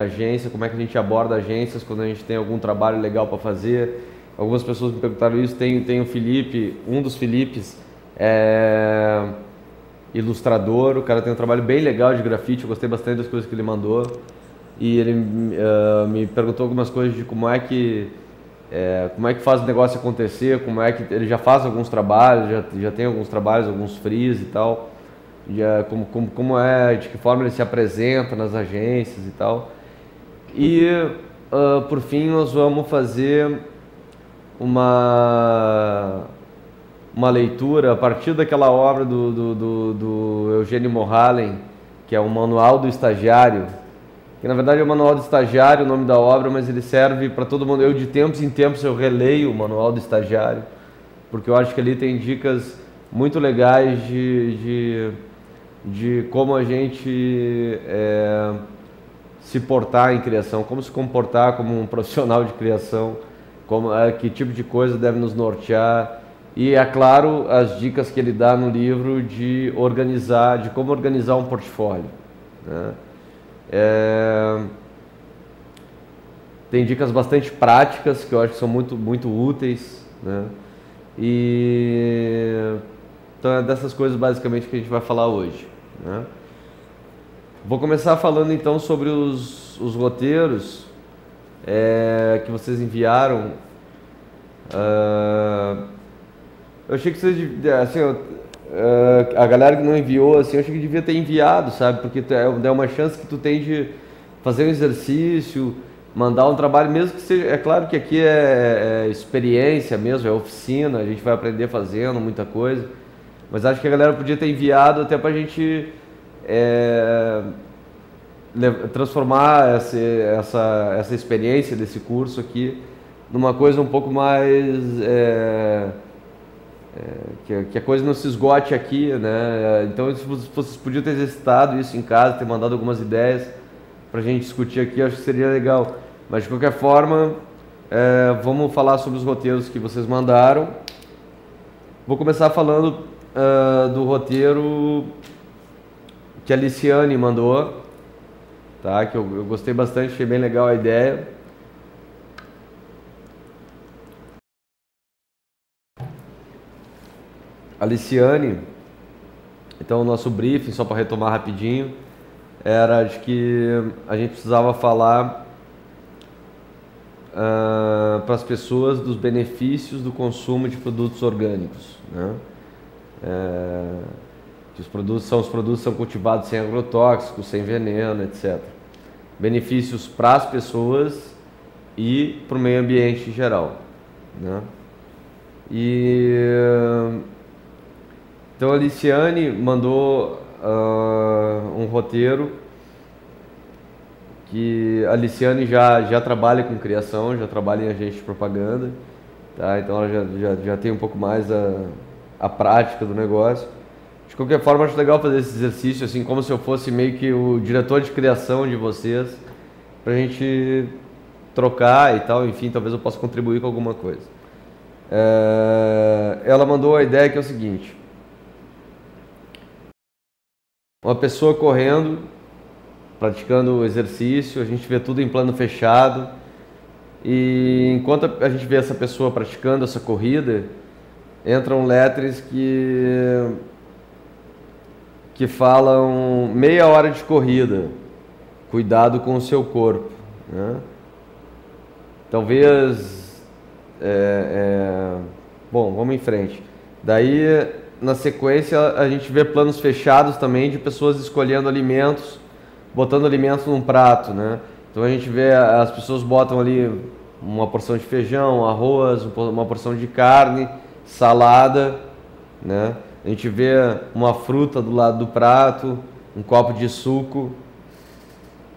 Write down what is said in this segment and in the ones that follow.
agência, como é que a gente aborda agências quando a gente tem algum trabalho legal para fazer. Algumas pessoas me perguntaram isso. Tem o Felipe, um dos Filipes é ilustrador, o cara tem um trabalho bem legal de grafite, eu gostei bastante das coisas que ele mandou. E ele me perguntou algumas coisas de como é que faz o negócio acontecer, como é que ele já faz alguns trabalhos, já tem alguns trabalhos, alguns frees e tal, como é, de que forma ele se apresenta nas agências e tal. E por fim nós vamos fazer uma leitura a partir daquela obra do Eugênio Mohalem, que é o Manual do Estagiário, que na verdade é o Manual do Estagiário, o nome da obra, mas ele serve para todo mundo. Eu de tempos em tempos eu releio o Manual do Estagiário, porque eu acho que ali tem dicas muito legais de como a gente se portar em criação, como se comportar como um profissional de criação, que tipo de coisa deve nos nortear. E é claro, as dicas que ele dá no livro de como organizar um portfólio, né? Tem dicas bastante práticas que eu acho que são muito, muito úteis, né? Então é dessas coisas basicamente que a gente vai falar hoje, né? Vou começar falando então sobre os roteiros que vocês enviaram. Eu achei que vocês, assim, a galera que não enviou, assim, eu achei que devia ter enviado, sabe? Porque é uma chance que tu tem de fazer um exercício, mandar um trabalho, mesmo que seja. É claro que aqui é experiência mesmo, é oficina, a gente vai aprender fazendo muita coisa. Mas acho que a galera podia ter enviado até pra gente transformar essa experiência desse curso aqui numa coisa um pouco mais. Que a coisa não se esgote aqui, né? Então, se vocês podiam ter exercitado isso em casa, ter mandado algumas ideias pra gente discutir aqui, eu acho que seria legal. Mas de qualquer forma, vamos falar sobre os roteiros que vocês mandaram. Vou começar falando do roteiro que a Liciane mandou, tá? Que eu gostei bastante, achei bem legal a ideia. A Liciane, então o nosso briefing, só para retomar rapidinho, era de que a gente precisava falar para as pessoas dos benefícios do consumo de produtos orgânicos, né? Que os produtos são cultivados sem agrotóxicos, sem veneno, etc. Benefícios para as pessoas e para o meio ambiente em geral, né? Então a Liciane mandou um roteiro que a Liciane já trabalha com criação, já trabalha em agente de propaganda, tá? Então ela já tem um pouco mais a prática do negócio. De qualquer forma, acho legal fazer esse exercício, assim, como se eu fosse meio que o diretor de criação de vocês, pra gente trocar e tal, enfim, talvez eu possa contribuir com alguma coisa. Ela mandou a ideia que é o seguinte: uma pessoa correndo, praticando o exercício, a gente vê tudo em plano fechado, e enquanto a gente vê essa pessoa praticando essa corrida, entram letras que falam meia hora de corrida, cuidado com o seu corpo, né? Talvez bom, vamos em frente. Daí na sequência a gente vê planos fechados também de pessoas escolhendo alimentos, botando alimentos num prato, né? Então a gente vê as pessoas botam ali uma porção de feijão, arroz, uma porção de carne, salada, né? A gente vê uma fruta do lado do prato, um copo de suco,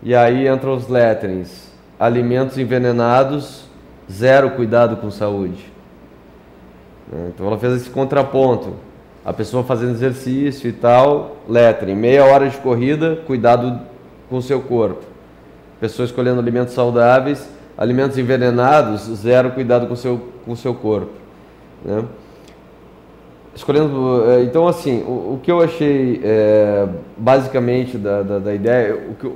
e aí entram os letterings: alimentos envenenados, zero cuidado com saúde. Então ela fez esse contraponto, a pessoa fazendo exercício e tal, lettering, meia hora de corrida, cuidado com o seu corpo. Pessoa escolhendo alimentos saudáveis, alimentos envenenados, zero cuidado com o seu corpo, né? escolhendo, então assim, o que eu achei basicamente da ideia,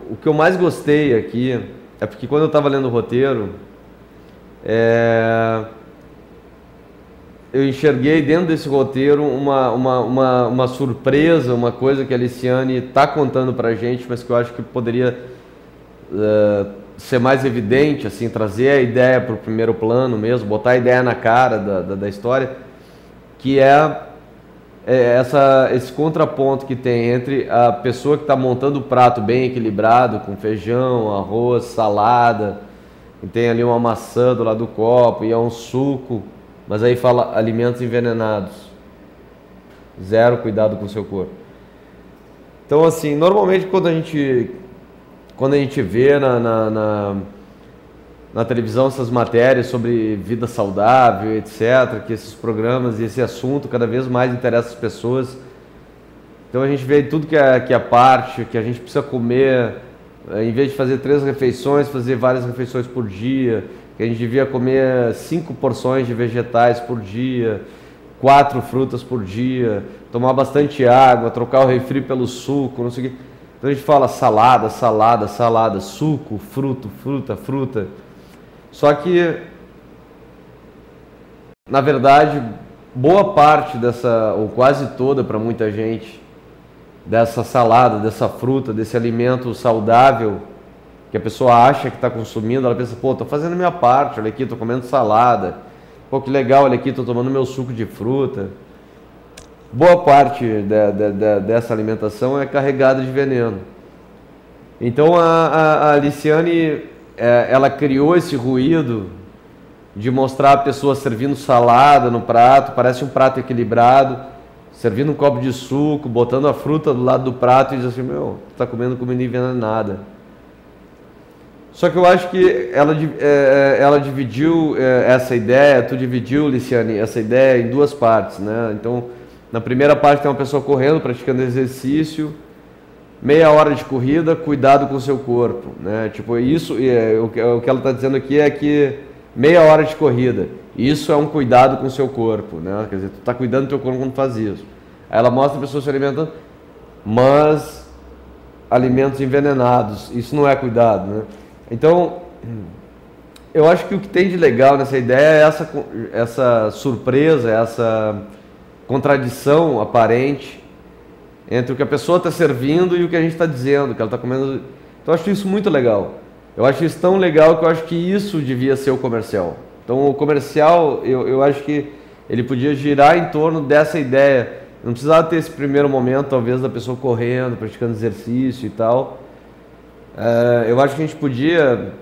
o que eu mais gostei aqui é porque quando eu estava lendo o roteiro, eu enxerguei dentro desse roteiro uma surpresa, uma coisa que a Aliciane está contando pra gente, mas que eu acho que poderia ser mais evidente, assim, trazer a ideia para o primeiro plano mesmo, botar a ideia na cara da história, que esse contraponto que tem entre a pessoa que está montando o prato bem equilibrado, com feijão, arroz, salada, e tem ali uma maçã do lado do copo, e é um suco, mas aí fala alimentos envenenados, zero cuidado com o seu corpo. Então, assim, normalmente quando a gente vê na televisão essas matérias sobre vida saudável, etc., que esses programas e esse assunto cada vez mais interessa as pessoas. Então a gente vê tudo que é parte, que a gente precisa comer, em vez de fazer 3 refeições, fazer várias refeições por dia, que a gente devia comer 5 porções de vegetais por dia, 4 frutas por dia, tomar bastante água, trocar o refri pelo suco, não sei o quê. Então a gente fala salada, salada, salada, suco, fruta. Só que, na verdade, boa parte dessa, ou quase toda para muita gente, dessa salada, dessa fruta, desse alimento saudável que a pessoa acha que está consumindo, ela pensa, pô, estou fazendo a minha parte, olha aqui, estou comendo salada, pô, que legal, olha aqui, estou tomando meu suco de fruta. Boa parte dessa alimentação é carregada de veneno. Então a Aliciane, ela criou esse ruído de mostrar a pessoa servindo salada no prato, parece um prato equilibrado, servindo um copo de suco, botando a fruta do lado do prato e diz assim, meu, tu tá comendo comida envenenada. Só que eu acho que ela dividiu essa ideia, tu dividiu, Liciane, essa ideia em 2 partes, né? Então, na primeira parte tem uma pessoa correndo, praticando exercício, meia hora de corrida, cuidado com o seu corpo, né? Tipo, isso, o que ela está dizendo aqui é que meia hora de corrida, isso é um cuidado com o seu corpo, né? Quer dizer, tu está cuidando do teu corpo quando faz isso. Aí ela mostra a pessoa se alimentando, mas alimentos envenenados, isso não é cuidado, né? Então, eu acho que o que tem de legal nessa ideia é essa surpresa, essa contradição aparente entre o que a pessoa está servindo e o que a gente está dizendo, que ela está comendo. Então eu acho isso muito legal. Eu acho isso tão legal que eu acho que isso devia ser o comercial. Então o comercial, eu acho que ele podia girar em torno dessa ideia. Não precisava ter esse primeiro momento, talvez, da pessoa correndo, praticando exercício e tal. Eu acho que a gente podia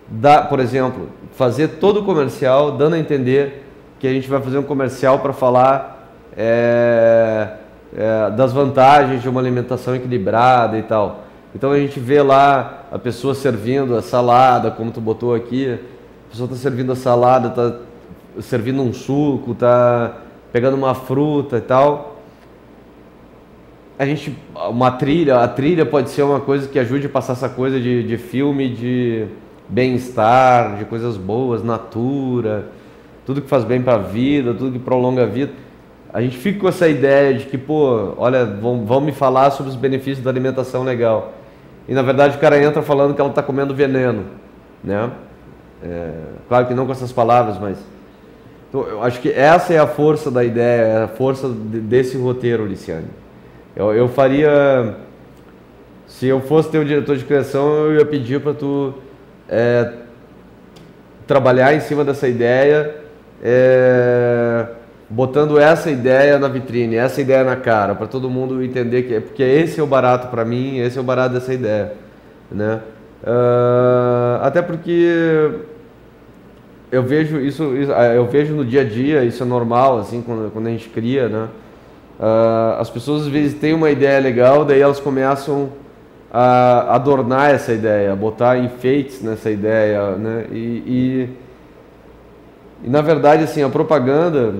dar, por exemplo, fazer todo o comercial dando a entender que a gente vai fazer um comercial para falar das vantagens de uma alimentação equilibrada e tal. Então a gente vê lá a pessoa servindo a salada, como tu botou aqui, a pessoa está servindo a salada, está servindo um suco, está pegando uma fruta e tal. A trilha pode ser uma coisa que ajude a passar essa coisa de filme, de bem-estar, de coisas boas, natura, tudo que faz bem para a vida, tudo que prolonga a vida. A gente fica com essa ideia de que, pô, olha, vão me falar sobre os benefícios da alimentação legal. E na verdade o cara entra falando que ela está comendo veneno, né? Claro que não com essas palavras, mas... Então, eu acho que essa é a força da ideia, é a força desse roteiro, Liciane. Eu faria... Se eu fosse teu diretor de criação, eu ia pedir para tu trabalhar em cima dessa ideia, botando essa ideia na vitrine, essa ideia na cara, para todo mundo entender que porque esse é o barato para mim, esse é o barato dessa ideia, né? Até porque eu vejo isso, eu vejo no dia a dia, isso é normal, assim, quando a gente cria, né? As pessoas às vezes têm uma ideia legal, daí elas começam a adornar essa ideia, a botar enfeites nessa ideia, né? E na verdade, assim, a propaganda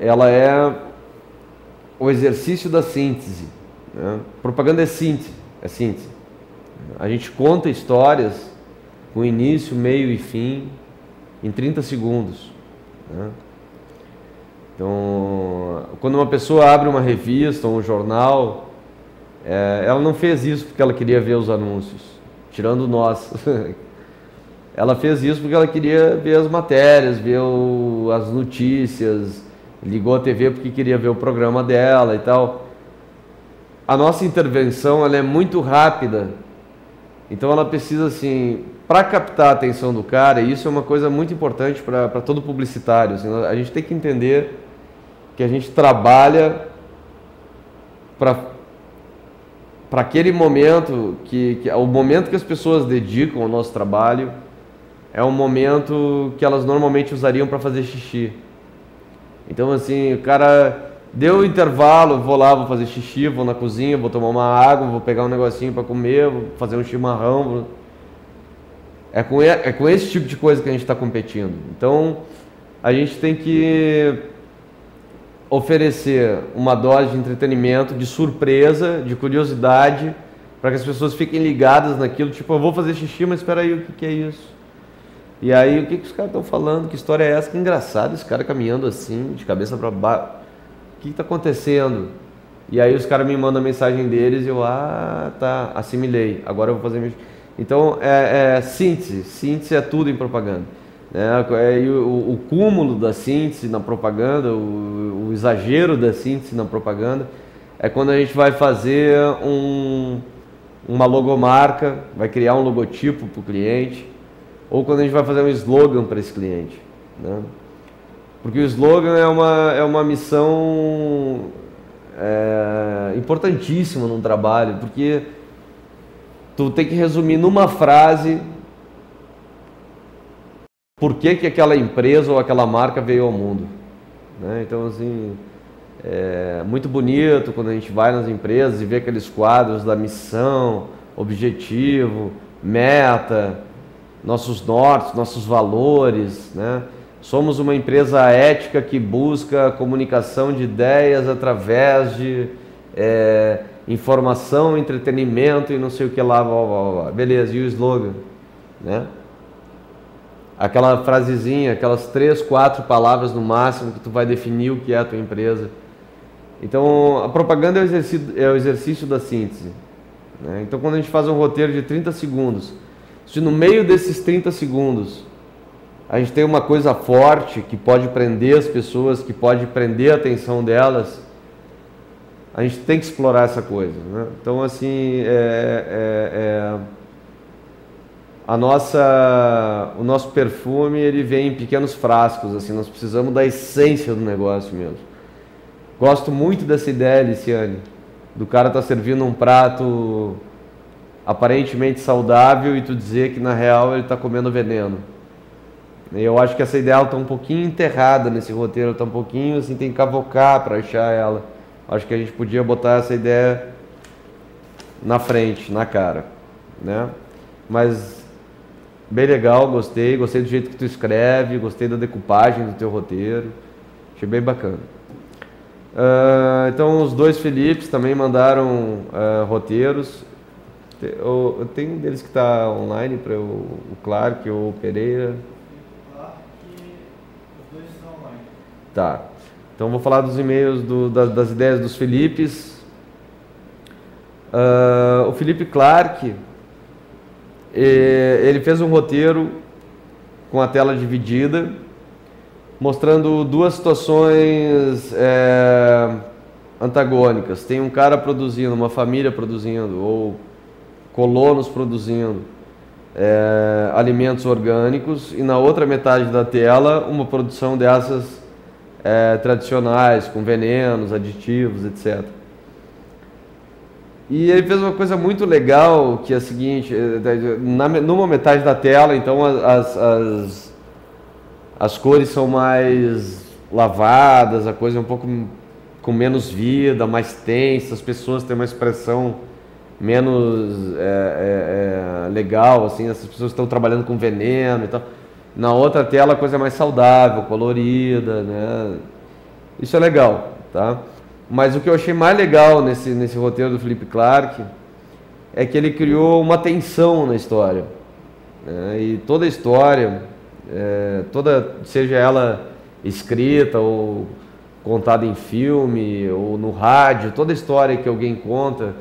ela é o exercício da síntese, né? Propaganda é síntese. A gente conta histórias com início, meio e fim em 30 segundos, né? Então, quando uma pessoa abre uma revista ou um jornal, ela não fez isso porque ela queria ver os anúncios, tirando nós. Ela fez isso porque ela queria ver as matérias, ver as notícias, ligou a TV porque queria ver o programa dela e tal. A nossa intervenção ela é muito rápida, então ela precisa, assim, para captar a atenção do cara, e isso é uma coisa muito importante para todo publicitário. Assim, a gente tem que entender que a gente trabalha para aquele momento, o momento que as pessoas dedicam ao nosso trabalho é um momento que elas normalmente usariam para fazer xixi. Então, assim, o cara deu o intervalo, vou lá, vou fazer xixi, vou na cozinha, vou tomar uma água, vou pegar um negocinho para comer, vou fazer um chimarrão. É com esse tipo de coisa que a gente está competindo. Então, a gente tem que oferecer uma dose de entretenimento, de surpresa, de curiosidade, para que as pessoas fiquem ligadas naquilo, tipo, eu vou fazer xixi, mas espera aí, o que é isso? E aí, o que os caras estão falando? Que história é essa? Que engraçado esse cara caminhando assim, de cabeça para baixo. O que está acontecendo? E aí os caras me mandam a mensagem deles e eu, tá, assimilei, agora eu vou fazer... Então, síntese. Síntese é tudo em propaganda. O cúmulo da síntese na propaganda, o exagero da síntese na propaganda, é quando a gente vai fazer uma logomarca, vai criar um logotipo para o cliente, ou quando a gente vai fazer um slogan para esse cliente, né? Porque o slogan é uma missão importantíssima num trabalho, porque tu tem que resumir numa frase por que aquela empresa ou aquela marca veio ao mundo, né? Então, assim, é muito bonito quando a gente vai nas empresas e vê aqueles quadros da missão, objetivo, meta, nossos nortes, nossos valores, né? Somos uma empresa ética que busca comunicação de ideias através de informação, entretenimento e não sei o que lá, beleza, e o slogan, né? Aquela frasezinha, aquelas 3, 4 palavras no máximo que tu vai definir o que é a tua empresa. Então, a propaganda é o exercício da síntese, né? Então, quando a gente faz um roteiro de 30 segundos, se no meio desses 30 segundos a gente tem uma coisa forte que pode prender as pessoas, que pode prender a atenção delas, a gente tem que explorar essa coisa, né? Então, assim, o nosso perfume, ele vem em pequenos frascos, assim, nós precisamos da essência do negócio mesmo. Gosto muito dessa ideia, Liciane, do cara estar servindo um prato aparentemente saudável e tu dizer que na real ele está comendo veneno. Eu acho que essa ideia está um pouquinho enterrada nesse roteiro, está um pouquinho assim, tem que cavocar para achar ela. Acho que a gente podia botar essa ideia na frente, na cara, né? Mas bem legal, gostei do jeito que tu escreve, gostei da decupagem do teu roteiro, achei bem bacana. Então os dois Felipes também mandaram roteiros. Tem um deles que está online, para o Clark ou o Pereira. Os dois estão online. Tá. Então vou falar dos e-mails, das ideias dos Felipes. O Felipe Clark, ele fez um roteiro com a tela dividida, mostrando duas situações antagônicas. Tem um cara produzindo, uma família produzindo, ou colonos produzindo alimentos orgânicos, e na outra metade da tela uma produção dessas tradicionais, com venenos, aditivos, etc. E ele fez uma coisa muito legal, que é a seguinte: numa metade da tela, então as cores são mais lavadas, a coisa é um pouco com menos vida, mais tensa, as pessoas têm uma expressão menos legal, assim, essas pessoas estão trabalhando com veneno e tal. Na outra tela a coisa é mais saudável, colorida, né? Isso é legal, tá? Mas o que eu achei mais legal nesse roteiro do Felipe Clark é que ele criou uma tensão na história, né? E toda a história, seja ela escrita ou contada em filme ou no rádio, toda história que alguém conta,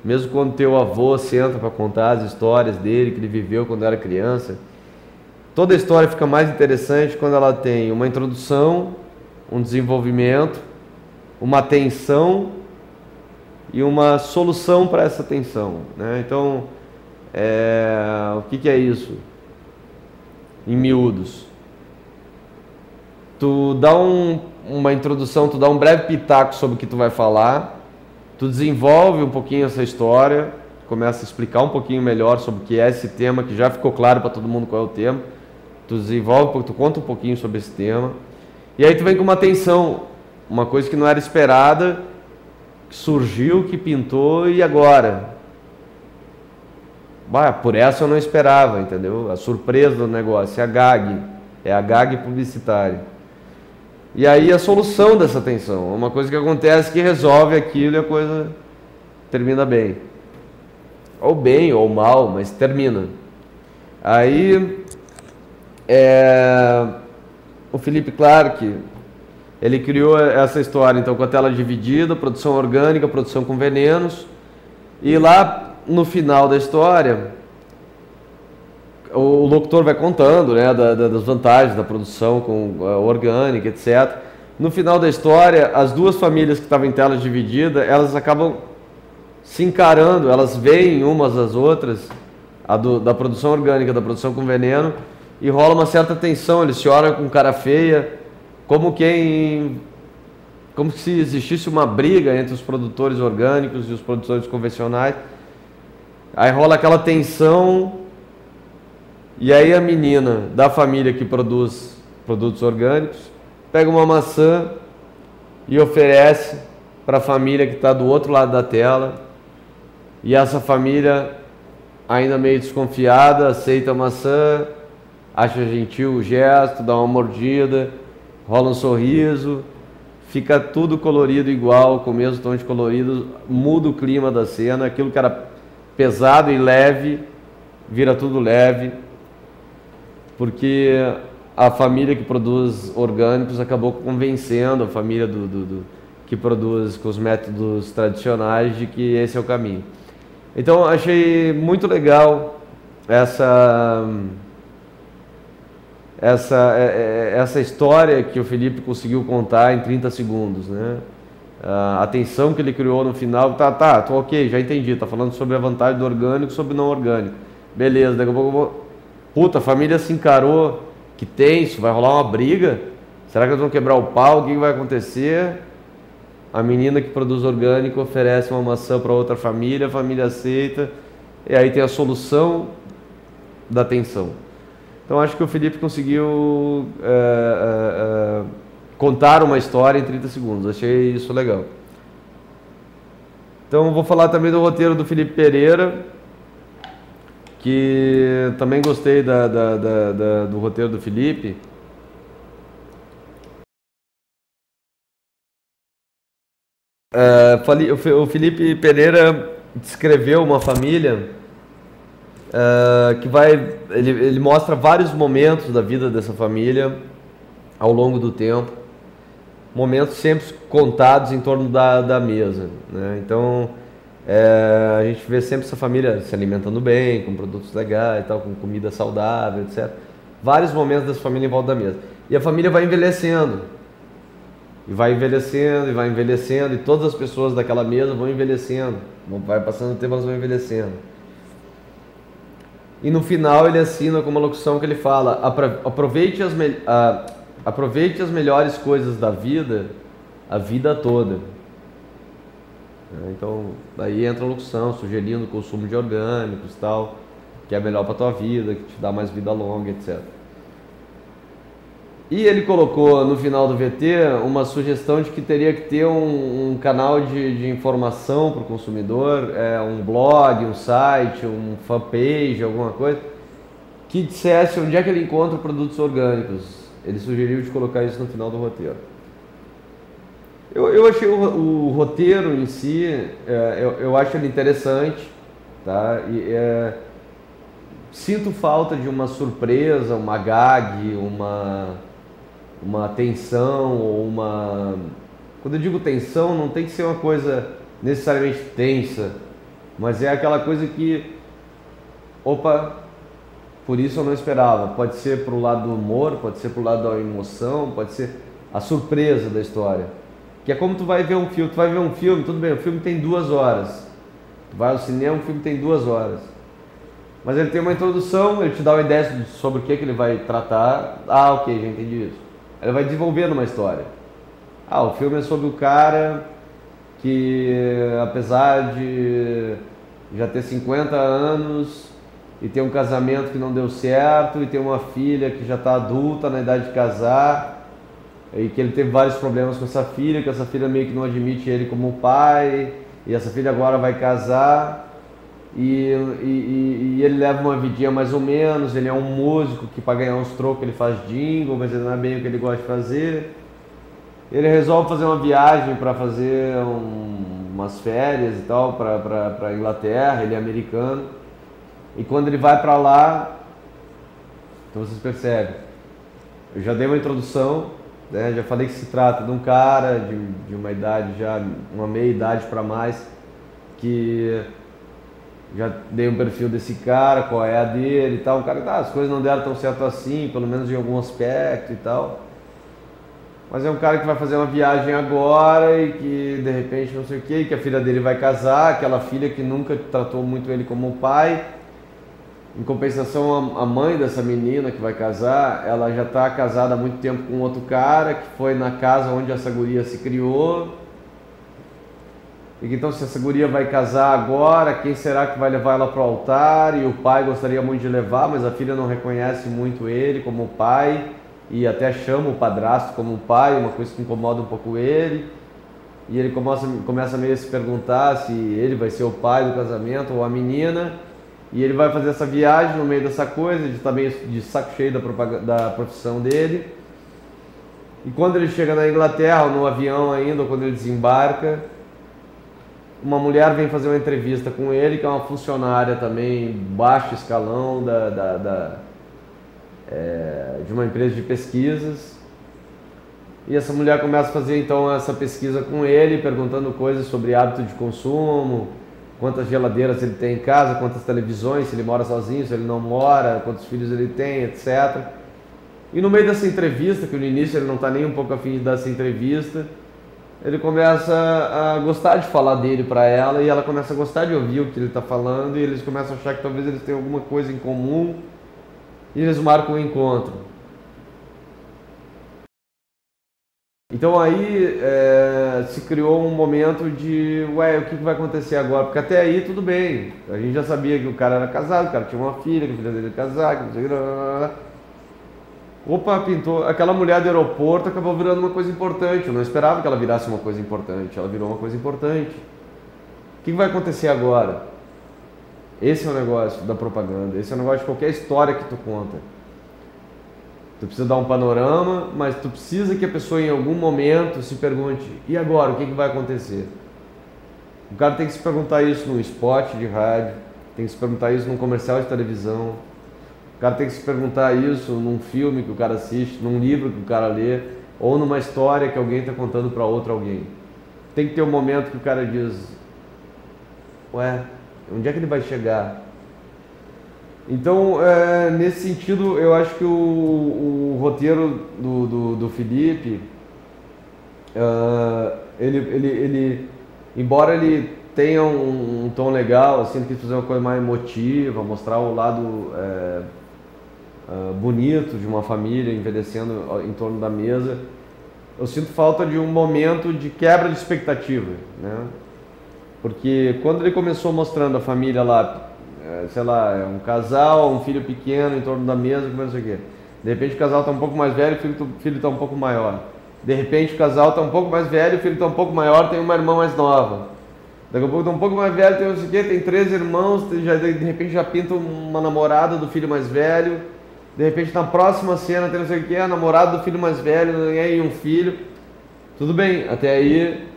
mesmo quando teu avô senta para contar as histórias dele, que ele viveu quando era criança, toda a história fica mais interessante quando ela tem uma introdução, um desenvolvimento, uma tensão e uma solução para essa tensão, né? Então, o que é isso? Em miúdos. Tu dá uma introdução, tu dá um breve pitaco sobre o que tu vai falar, tu desenvolve um pouquinho essa história, começa a explicar um pouquinho melhor sobre o que é esse tema, que já ficou claro para todo mundo qual é o tema. Tu desenvolve, tu conta um pouquinho sobre esse tema, e aí tu vem com uma tensão, uma coisa que não era esperada, que surgiu, que pintou, e agora? Bah, por essa eu não esperava, entendeu? A surpresa do negócio, é a gag publicitária. E aí a solução dessa tensão, uma coisa que acontece que resolve aquilo e a coisa termina bem. Ou bem ou mal, mas termina. Aí o Philippe Clark, ele criou essa história então com a tela dividida, produção orgânica, produção com venenos, e lá no final da história o locutor vai contando, né, das vantagens da produção com orgânica, etc. No final da história, as duas famílias que estavam em tela dividida, elas acabam se encarando, elas veem umas às outras, da produção orgânica, da produção com veneno, e rola uma certa tensão, eles se olham com cara feia, como se existisse uma briga entre os produtores orgânicos e os produtores convencionais. Aí rola aquela tensão, e aí a menina da família que produz produtos orgânicos pega uma maçã e oferece para a família que está do outro lado da tela, e essa família, ainda meio desconfiada, aceita a maçã, acha gentil o gesto, dá uma mordida, rola um sorriso, fica tudo colorido igual, com o mesmo tom de colorido, muda o clima da cena, aquilo que era pesado e leve, vira tudo leve, porque a família que produz orgânicos acabou convencendo a família que produz com os métodos tradicionais de que esse é o caminho. Então achei muito legal essa história que o Philippe conseguiu contar em 30 segundos, né? A tensão que ele criou no final, tô ok, já entendi, tá falando sobre a vantagem do orgânico sobre o não orgânico. Beleza, daqui a pouco, puta, a família se encarou, que tenso, vai rolar uma briga? Será que eles vão quebrar o pau? O que vai acontecer? A menina que produz orgânico oferece uma maçã para outra família, a família aceita, e aí tem a solução da tensão. Então acho que o Philippe conseguiu contar uma história em 30 segundos, achei isso legal. Então vou falar também do roteiro do Felipe Pereira, que também gostei do roteiro do Felipe. O Felipe Pereira descreveu uma família que ele mostra vários momentos da vida dessa família ao longo do tempo, momentos sempre contados em torno da mesa, né? Então a gente vê sempre essa família se alimentando bem, com produtos legais e tal, com comida saudável, etc. Vários momentos dessa família em volta da mesa. E a família vai envelhecendo, e vai envelhecendo, e vai envelhecendo, e todas as pessoas daquela mesa vão envelhecendo, vai passando o tempo, elas vão envelhecendo. E no final ele assina com uma locução que ele fala: aproveite as melhores coisas da vida, a vida toda. Então, daí entra a locução sugerindo o consumo de orgânicos, tal, que é melhor para a tua vida, que te dá mais vida longa, etc. E ele colocou no final do VT uma sugestão de que teria que ter um canal de informação para o consumidor, um blog, um site, um fanpage, alguma coisa, que dissesse onde é que ele encontra produtos orgânicos. Ele sugeriu de colocar isso no final do roteiro. Eu achei o roteiro em si, eu acho ele interessante, tá? Sinto falta de uma surpresa, uma gag, uma tensão ou Quando eu digo tensão, não tem que ser uma coisa necessariamente tensa, mas é aquela coisa que, opa, por isso eu não esperava. Pode ser pro lado do humor, pode ser pro lado da emoção, pode ser a surpresa da história. Que é como tu vai ver um filme, tudo bem, o filme tem 2 horas. Tu vai ao cinema, o filme tem 2 horas. Mas ele tem uma introdução, ele te dá uma ideia sobre o que ele vai tratar. Ah, ok, já entendi isso. Ele vai desenvolvendo uma história. Ah, o filme é sobre o cara que, apesar de já ter 50 anos e ter um casamento que não deu certo e ter uma filha que já está adulta, na idade de casar, e que ele teve vários problemas com essa filha, que essa filha meio que não admite ele como pai, e essa filha agora vai casar. E ele leva uma vidinha mais ou menos, ele é um músico que para ganhar uns trocos ele faz jingle, mas ele não é bem o que ele gosta de fazer. Ele resolve fazer uma viagem para fazer umas férias e tal para Inglaterra, ele é americano. E quando ele vai para lá, então vocês percebem, eu já dei uma introdução, né, já falei que se trata de um cara de uma idade já, uma meia idade para mais, que já dei um perfil desse cara, qual é a dele e tal. Um cara que as coisas não deram tão certo assim, pelo menos em algum aspecto e tal. Mas é um cara que vai fazer uma viagem agora e que de repente não sei o que a filha dele vai casar, aquela filha que nunca tratou muito ele como pai. Em compensação, a mãe dessa menina que vai casar, ela já está casada há muito tempo com outro cara, que foi na casa onde essa guria se criou. E que então, se essa guria vai casar agora, quem será que vai levar ela para o altar? E o pai gostaria muito de levar, mas a filha não reconhece muito ele como pai e até chama o padrasto como pai, uma coisa que incomoda um pouco ele. E ele começa meio a se perguntar se ele vai ser o pai do casamento ou a menina. E ele vai fazer essa viagem no meio dessa coisa, de estar meio de saco cheio da profissão dele. E quando ele chega na Inglaterra, ou no avião ainda, ou quando ele desembarca, uma mulher vem fazer uma entrevista com ele, que é uma funcionária também, baixo escalão de uma empresa de pesquisas. E essa mulher começa a fazer então essa pesquisa com ele, perguntando coisas sobre hábito de consumo, quantas geladeiras ele tem em casa, quantas televisões, se ele mora sozinho, se ele não mora, quantos filhos ele tem, etc. E no meio dessa entrevista, que no início ele não está nem um pouco afim de dar essa entrevista, ele começa a gostar de falar dele para ela e ela começa a gostar de ouvir o que ele está falando e eles começam a achar que talvez eles tenham alguma coisa em comum e eles marcam um encontro. Então aí se criou um momento de, ué, o que vai acontecer agora? Porque até aí tudo bem, a gente já sabia que o cara era casado, o cara tinha uma filha, que a filha dele era casada, que não sei o que... Opa, pintou. Aquela mulher do aeroporto acabou virando uma coisa importante. Eu não esperava que ela virasse uma coisa importante. Ela virou uma coisa importante. O que vai acontecer agora? Esse é o negócio da propaganda. Esse é o negócio de qualquer história que tu conta. Tu precisa dar um panorama, mas tu precisa que a pessoa em algum momento se pergunte: e agora? O que vai acontecer? O cara tem que se perguntar isso num spot de rádio, tem que se perguntar isso num comercial de televisão. O cara tem que se perguntar isso num filme que o cara assiste, num livro que o cara lê, ou numa história que alguém está contando para outro alguém. Tem que ter um momento que o cara diz: ué, onde é que ele vai chegar? Então, nesse sentido, eu acho que o roteiro do Felipe, ele, embora ele tenha um tom legal, assim, ele quis fazer uma coisa mais emotiva, mostrar o lado bonito de uma família envelhecendo em torno da mesa, eu sinto falta de um momento de quebra de expectativa, né? Porque quando ele começou mostrando a família lá, sei lá, um casal, um filho pequeno em torno da mesa, como não sei o quê. De repente o casal está um pouco mais velho, o filho está um pouco maior. De repente o casal está um pouco mais velho, o filho está um pouco maior, tem uma irmã mais nova. Daqui a pouco está um pouco mais velho, tem não sei o quê, tem 3 irmãos, de repente já pinta uma namorada do filho mais velho. De repente na próxima cena tem não sei o que, a namorada do filho mais velho e um filho. Tudo bem, até aí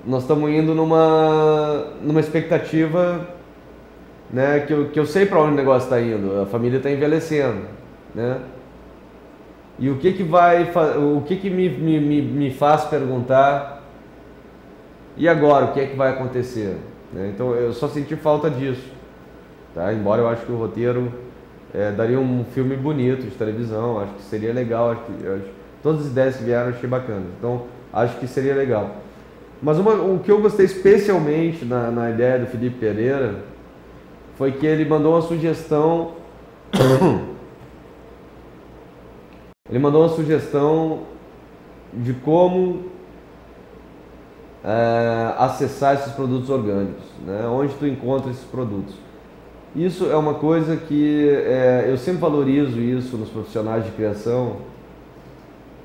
nós estamos indo numa expectativa, né, que eu sei para onde o negócio está indo. A família está envelhecendo, né? E o que me faz perguntar e agora, o que é que vai acontecer? Né? Então eu só senti falta disso, tá? Embora eu acho que o roteiro daria um filme bonito de televisão, acho que seria legal, todas as ideias que vieram eu achei bacana, então acho que seria legal. Mas o que eu gostei especialmente na ideia do Felipe Pereira foi que ele mandou uma sugestão de como acessar esses produtos orgânicos, né? Onde tu encontra esses produtos. Isso é uma coisa que eu sempre valorizo isso nos profissionais de criação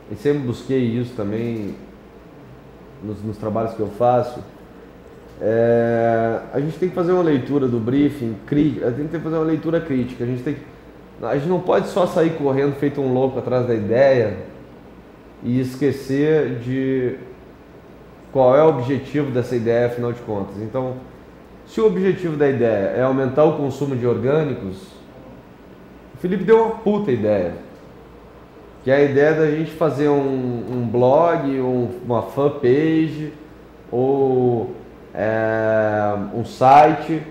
e sempre busquei isso também nos trabalhos que eu faço. A gente tem que fazer uma leitura do briefing, a gente tem que fazer uma leitura crítica, a gente não pode só sair correndo feito um louco atrás da ideia e esquecer de qual é o objetivo dessa ideia, afinal de contas. Então, se o objetivo da ideia é aumentar o consumo de orgânicos, o Felipe deu uma puta ideia, que é a ideia da gente fazer um blog, uma fanpage ou um site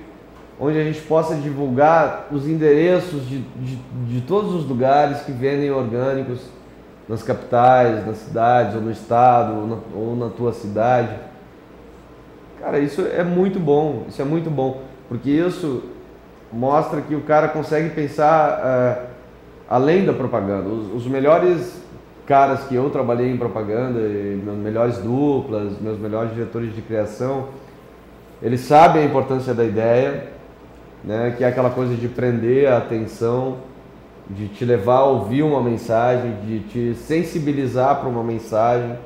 onde a gente possa divulgar os endereços de todos os lugares que vendem orgânicos nas capitais, nas cidades ou no estado ou na tua cidade. Cara, isso é muito bom, porque isso mostra que o cara consegue pensar além da propaganda. Os melhores caras que eu trabalhei em propaganda, meus melhores duplas, meus melhores diretores de criação, eles sabem a importância da ideia, né, que é aquela coisa de prender a atenção, de te levar a ouvir uma mensagem, de te sensibilizar para uma mensagem,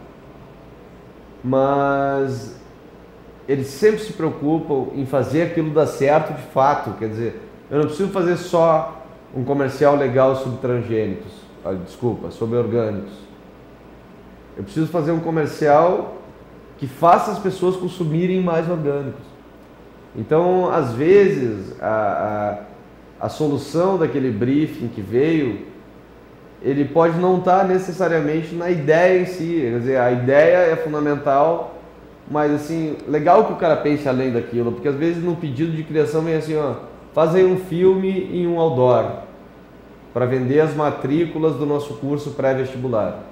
mas eles sempre se preocupam em fazer aquilo dar certo de fato. Quer dizer, eu não preciso fazer só um comercial legal sobre transgênicos, sobre orgânicos. Eu preciso fazer um comercial que faça as pessoas consumirem mais orgânicos. Então, às vezes, a solução daquele briefing que veio, ele pode não estar necessariamente na ideia em si. Quer dizer, a ideia é fundamental, mas assim, legal que o cara pense além daquilo, porque às vezes no pedido de criação vem assim, ó, faz aí um filme e um outdoor para vender as matrículas do nosso curso pré-vestibular.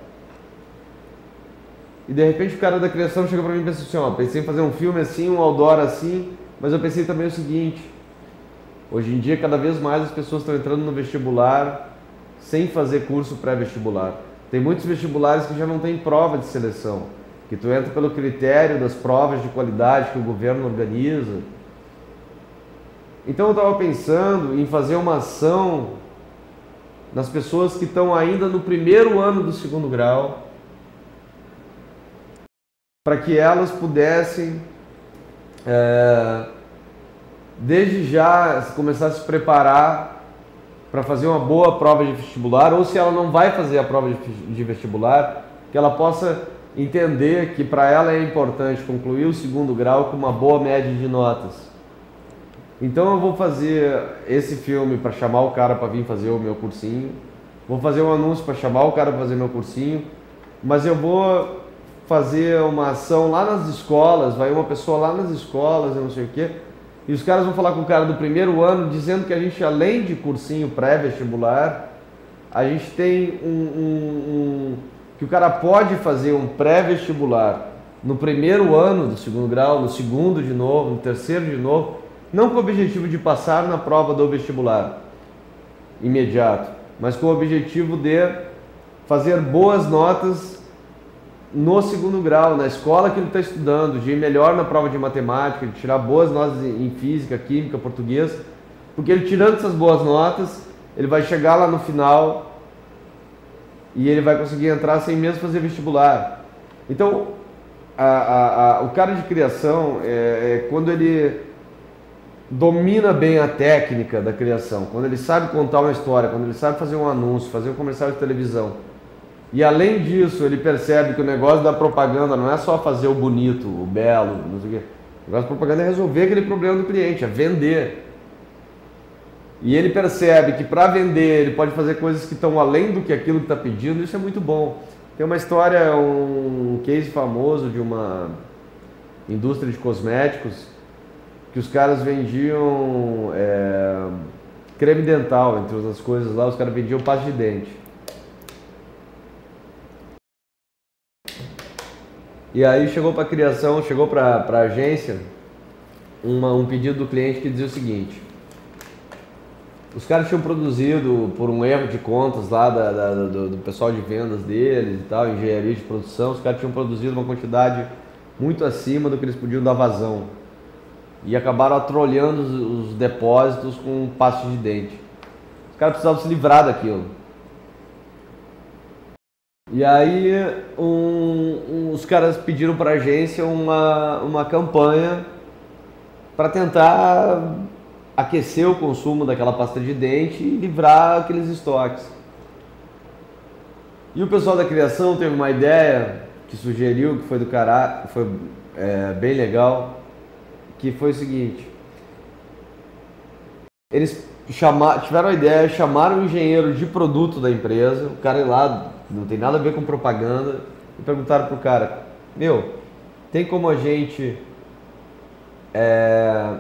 E de repente o cara da criação chega para mim e pensa assim, ó, pensei em fazer um filme assim, um outdoor assim, mas eu pensei também o seguinte: hoje em dia cada vez mais as pessoas estão entrando no vestibular sem fazer curso pré-vestibular. Tem muitos vestibulares que já não tem prova de seleção, que tu entra pelo critério das provas de qualidade que o governo organiza. Então eu estava pensando em fazer uma ação nas pessoas que estão ainda no primeiro ano do segundo grau, para que elas pudessem, desde já, começar a se preparar para fazer uma boa prova de vestibular, ou se ela não vai fazer a prova de vestibular, que ela possa entender que para ela é importante concluir o segundo grau com uma boa média de notas. Então eu vou fazer esse filme para chamar o cara para vir fazer o meu cursinho, vou fazer um anúncio para chamar o cara para fazer meu cursinho, mas eu vou fazer uma ação lá nas escolas, vai uma pessoa lá nas escolas, eu não sei o quê, e os caras vão falar com o cara do primeiro ano, dizendo que a gente, além de cursinho pré-vestibular, a gente tem que o cara pode fazer um pré-vestibular no primeiro ano do segundo grau, no segundo de novo, no terceiro de novo, não com o objetivo de passar na prova do vestibular imediato, mas com o objetivo de fazer boas notas no segundo grau, na escola que ele está estudando, de ir melhor na prova de matemática, de tirar boas notas em física, química, português, porque ele tirando essas boas notas, ele vai chegar lá no final e ele vai conseguir entrar sem mesmo fazer vestibular. Então, o cara de criação, quando ele domina bem a técnica da criação, quando ele sabe contar uma história, quando ele sabe fazer um anúncio, fazer um comercial de televisão, e além disso ele percebe que o negócio da propaganda não é só fazer o bonito, o belo, não sei o quê. O negócio da propaganda é resolver aquele problema do cliente, é vender. E ele percebe que para vender ele pode fazer coisas que estão além do que aquilo que está pedindo, isso é muito bom. Tem uma história, um case famoso de uma indústria de cosméticos, que os caras vendiam creme dental, entre outras coisas lá, os caras vendiam pasta de dente. E aí chegou para a criação, chegou para a agência um pedido do cliente que dizia o seguinte: os caras tinham produzido, por um erro de contas lá do pessoal de vendas deles e tal, engenharia de produção, os caras tinham produzido uma quantidade muito acima do que eles podiam dar vazão. E acabaram atrolhando os depósitos com pasta de dente. Os caras precisavam se livrar daquilo. E aí os caras pediram para a agência uma campanha para tentar aquecer o consumo daquela pasta de dente e livrar aqueles estoques. E o pessoal da criação teve uma ideia que sugeriu, que foi do caralho, foi bem legal, que foi o seguinte: eles tiveram a ideia, chamaram o engenheiro de produto da empresa, o cara lá não tem nada a ver com propaganda, e perguntaram pro cara: meu, tem como a gente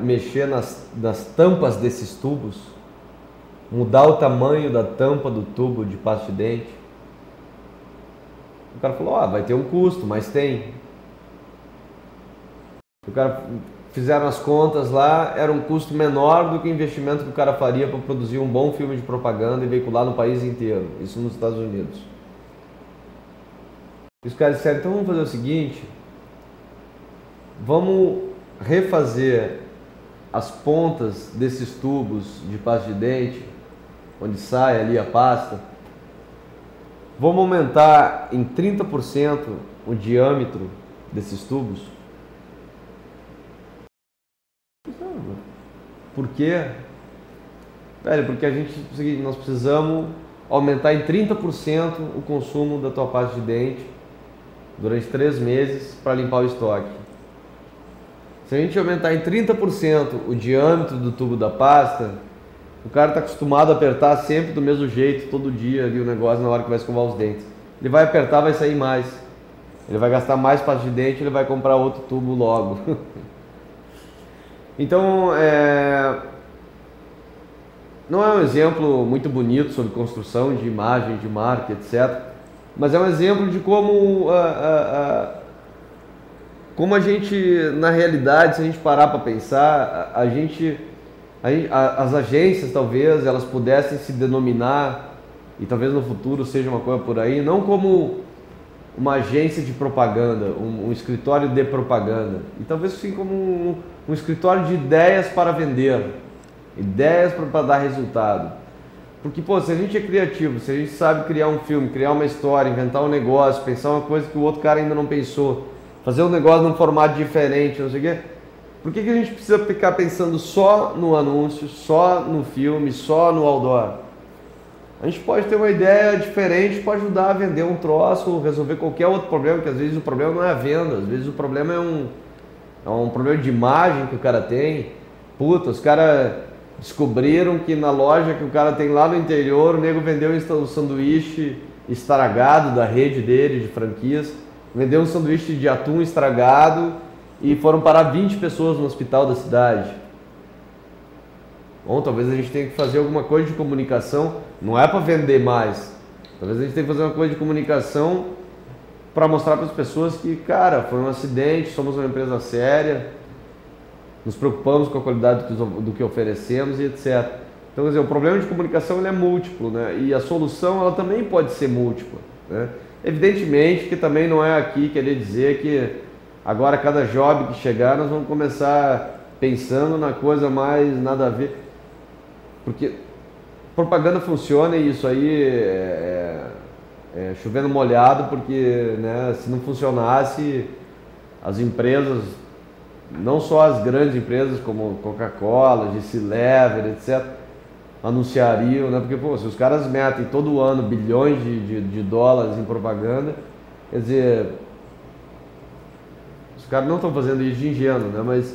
mexer nas tampas desses tubos, mudar o tamanho da tampa do tubo de pasta de dente? O cara falou: vai ter um custo, mas tem. O cara fizeram as contas lá, era um custo menor do que o investimento que o cara faria para produzir um bom filme de propaganda e veicular no país inteiro, isso nos Estados Unidos. E os caras disseram: então vamos fazer o seguinte, vamos refazer as pontas desses tubos de pasta de dente, onde sai ali a pasta, vamos aumentar em 30% o diâmetro desses tubos. Por quê? Velho, porque nós precisamos aumentar em 30% o consumo da tua pasta de dente durante 3 meses para limpar o estoque. Se a gente aumentar em 30% o diâmetro do tubo da pasta, o cara está acostumado a apertar sempre do mesmo jeito, todo dia ali o negócio na hora que vai escovar os dentes. Ele vai apertar, vai sair mais. Ele vai gastar mais pasta de dente, ele vai comprar outro tubo logo. Então, não é um exemplo muito bonito sobre construção de imagem, de marca, etc. Mas é um exemplo de como a gente, na realidade, se a gente parar para pensar, as agências talvez elas pudessem se denominar, e talvez no futuro seja uma coisa por aí, não como uma agência de propaganda, um escritório de propaganda, e talvez sim como um escritório de ideias para vender, ideias para dar resultado. Porque, se a gente é criativo, se a gente sabe criar um filme, criar uma história, inventar um negócio, pensar uma coisa que o outro cara ainda não pensou, fazer um negócio num formato diferente, não sei o quê, por que a gente precisa ficar pensando só no anúncio, só no filme, só no outdoor? A gente pode ter uma ideia diferente para ajudar a vender um troço, resolver qualquer outro problema, que às vezes o problema não é a venda, às vezes o problema é um problema de imagem que o cara tem. Puta, os caras descobriram que na loja que o cara tem lá no interior, o nego vendeu um sanduíche estragado da rede dele de franquias, vendeu um sanduíche de atum estragado e foram parar 20 pessoas no hospital da cidade. Bom, talvez a gente tenha que fazer alguma coisa de comunicação, não é para vender mais, talvez a gente tenha que fazer uma coisa de comunicação para mostrar para as pessoas que, cara, foi um acidente, somos uma empresa séria, nos preocupamos com a qualidade do que oferecemos e etc. Então, quer dizer, o problema de comunicação ele é múltiplo, né? E a solução ela também pode ser múltipla, né? Evidentemente que também não é aqui querer dizer que agora cada job que chegar nós vamos começar pensando na coisa mais nada a ver, porque propaganda funciona e isso aí é chovendo molhado, porque, né, se não funcionasse, as empresas, não só as grandes empresas como Coca-Cola, GC Lever, etc., anunciariam, né? Porque, se os caras metem todo ano bilhões de dólares em propaganda, quer dizer, os caras não estão fazendo isso de ingênuo, né? Mas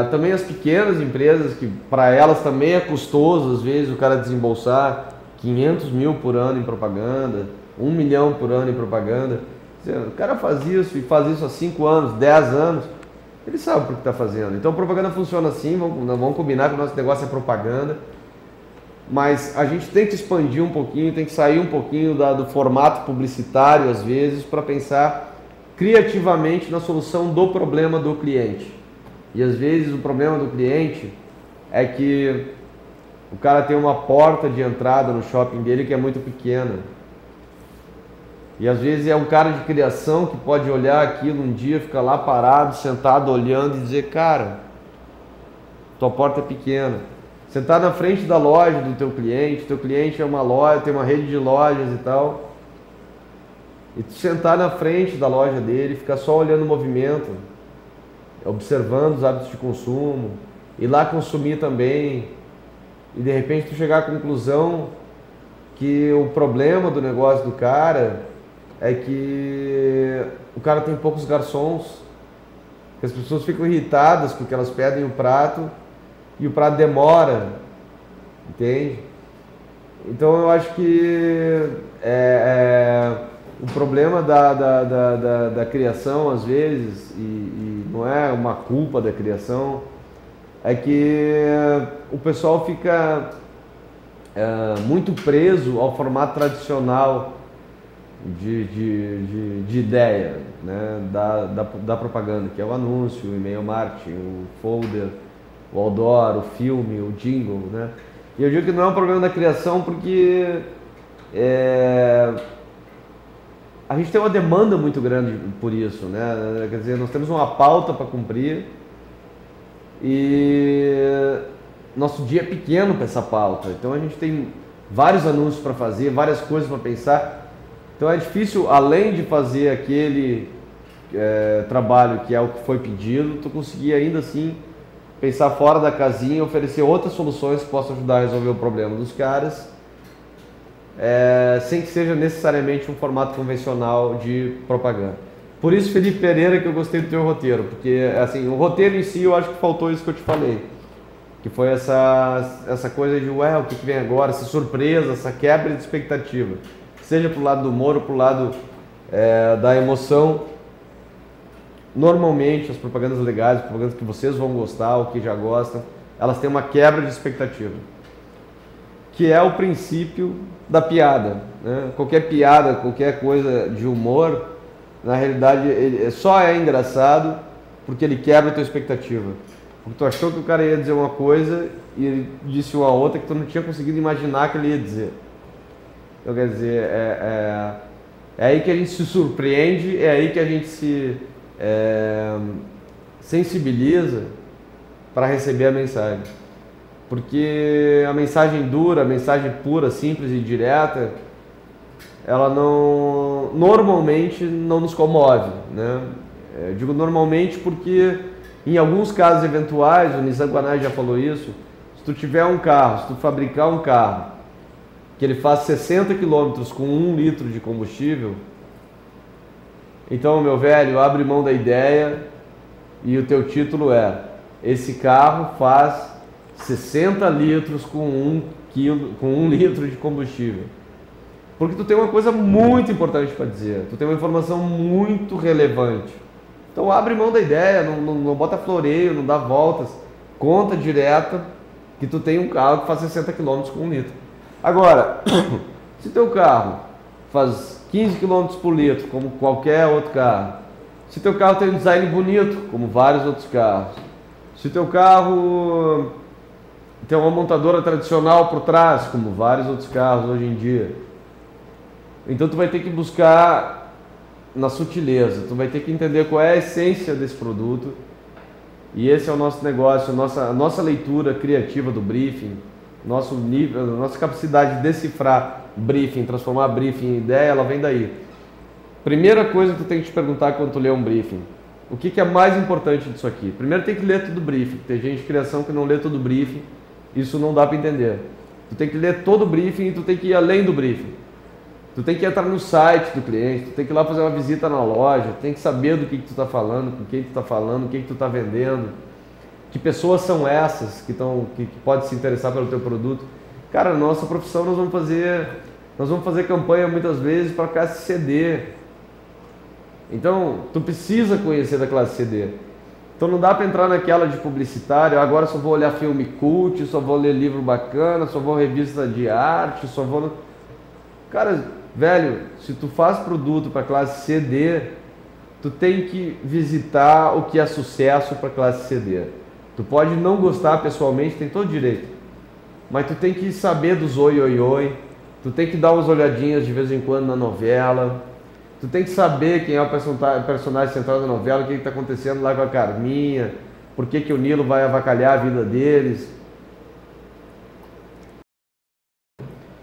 também as pequenas empresas, que para elas também é custoso, às vezes, o cara desembolsar 500 mil por ano em propaganda, 1 milhão por ano em propaganda. O cara faz isso e faz isso há 5 anos, 10 anos, ele sabe por que está fazendo. Então a propaganda funciona assim, vamos combinar que o nosso negócio é propaganda, mas a gente tem que expandir um pouquinho, tem que sair um pouquinho do formato publicitário às vezes para pensar criativamente na solução do problema do cliente. E às vezes o problema do cliente é que o cara tem uma porta de entrada no shopping dele que é muito pequena. E às vezes é um cara de criação que pode olhar aquilo um dia, ficar lá parado, sentado, olhando e dizer, cara, tua porta é pequena. Sentar na frente da loja do teu cliente é uma loja, tem uma rede de lojas e tal. E tu sentar na frente da loja dele, ficar só olhando o movimento, observando os hábitos de consumo, ir lá consumir também, e de repente tu chegar à conclusão que o problema do negócio do cara é que o cara tem poucos garçons, que as pessoas ficam irritadas porque elas pedem o prato e o prato demora, entende? Então eu acho que o problema da criação às vezes, e não é uma culpa da criação, é que o pessoal fica muito preso ao formato tradicional de ideia, né, da propaganda, que é o anúncio, o e-mail marketing, o folder, o outdoor, o filme, o jingle, né? E eu digo que não é um problema da criação porque a gente tem uma demanda muito grande por isso, né? Quer dizer, nós temos uma pauta para cumprir e nosso dia é pequeno para essa pauta. Então a gente tem vários anúncios para fazer, várias coisas para pensar. Então é difícil, além de fazer aquele trabalho que é o que foi pedido, tu conseguir ainda assim pensar fora da casinha e oferecer outras soluções que possam ajudar a resolver o problema dos caras, sem que seja necessariamente um formato convencional de propaganda. Por isso, Felipe Pereira, que eu gostei do teu roteiro, porque assim, o roteiro em si eu acho que faltou isso que eu te falei, que foi essa coisa de, o que vem agora, essa surpresa, essa quebra de expectativa, seja pro lado do humor ou pro lado da emoção. Normalmente as propagandas legais, as propagandas que vocês vão gostar ou que já gostam, elas têm uma quebra de expectativa, que é o princípio da piada, né? Qualquer piada, qualquer coisa de humor, na realidade ele só é engraçado porque ele quebra a tua expectativa. Porque tu achou que o cara ia dizer uma coisa e ele disse uma outra que tu não tinha conseguido imaginar que ele ia dizer. Então quer dizer, é aí que a gente se surpreende, é aí que a gente se sensibiliza para receber a mensagem. Porque a mensagem dura, a mensagem pura, simples e direta, ela normalmente não nos comove, né? Eu digo normalmente porque em alguns casos eventuais, o Nissan Guanais já falou isso, se tu tiver um carro, se tu fabricar um carro que ele faz 60 km com 1 litro de combustível, então, meu velho, abre mão da ideia e o teu título é: esse carro faz 60 litros com 1 litro de combustível. Porque tu tem uma coisa muito importante para dizer, tu tem uma informação muito relevante. Então abre mão da ideia, não bota floreio, não dá voltas, conta direta que tu tem um carro que faz 60 km com 1 litro. Agora, se teu carro faz 15 km por litro, como qualquer outro carro, se teu carro tem um design bonito, como vários outros carros, se teu carro tem uma montadora tradicional por trás, como vários outros carros hoje em dia, então tu vai ter que buscar na sutileza, tu vai ter que entender qual é a essência desse produto, e esse é o nosso negócio, a nossa leitura criativa do briefing, nosso nível, nossa capacidade de decifrar briefing, transformar briefing em ideia, ela vem daí. Primeira coisa que tu tem que te perguntar quando tu lê um briefing: o que é mais importante disso aqui? Primeiro tem que ler todo o briefing. Tem gente de criação que não lê todo o briefing, isso não dá para entender. Tu tem que ler todo o briefing e tu tem que ir além do briefing. Tu tem que entrar no site do cliente, tu tem que ir lá fazer uma visita na loja, tu tem que saber do que tu está falando, com quem tu está falando, o que tu está vendendo, que pessoas são essas que podem se interessar pelo teu produto. Cara, na nossa profissão nós vamos fazer campanha muitas vezes para KCD. Então, tu precisa conhecer da classe CD. Então não dá para entrar naquela de publicitário, agora só vou olhar filme cult, só vou ler livro bacana, só vou revista de arte, só vou... Cara, velho, se tu faz produto para classe CD, tu tem que visitar o que é sucesso para classe CD. Tu pode não gostar pessoalmente, tem todo direito. Mas tu tem que saber dos oi, oi, oi. Tu tem que dar umas olhadinhas de vez em quando na novela. Tu tem que saber quem é o personagem central da novela, o que está acontecendo lá com a Carminha, por que o Nilo vai avacalhar a vida deles.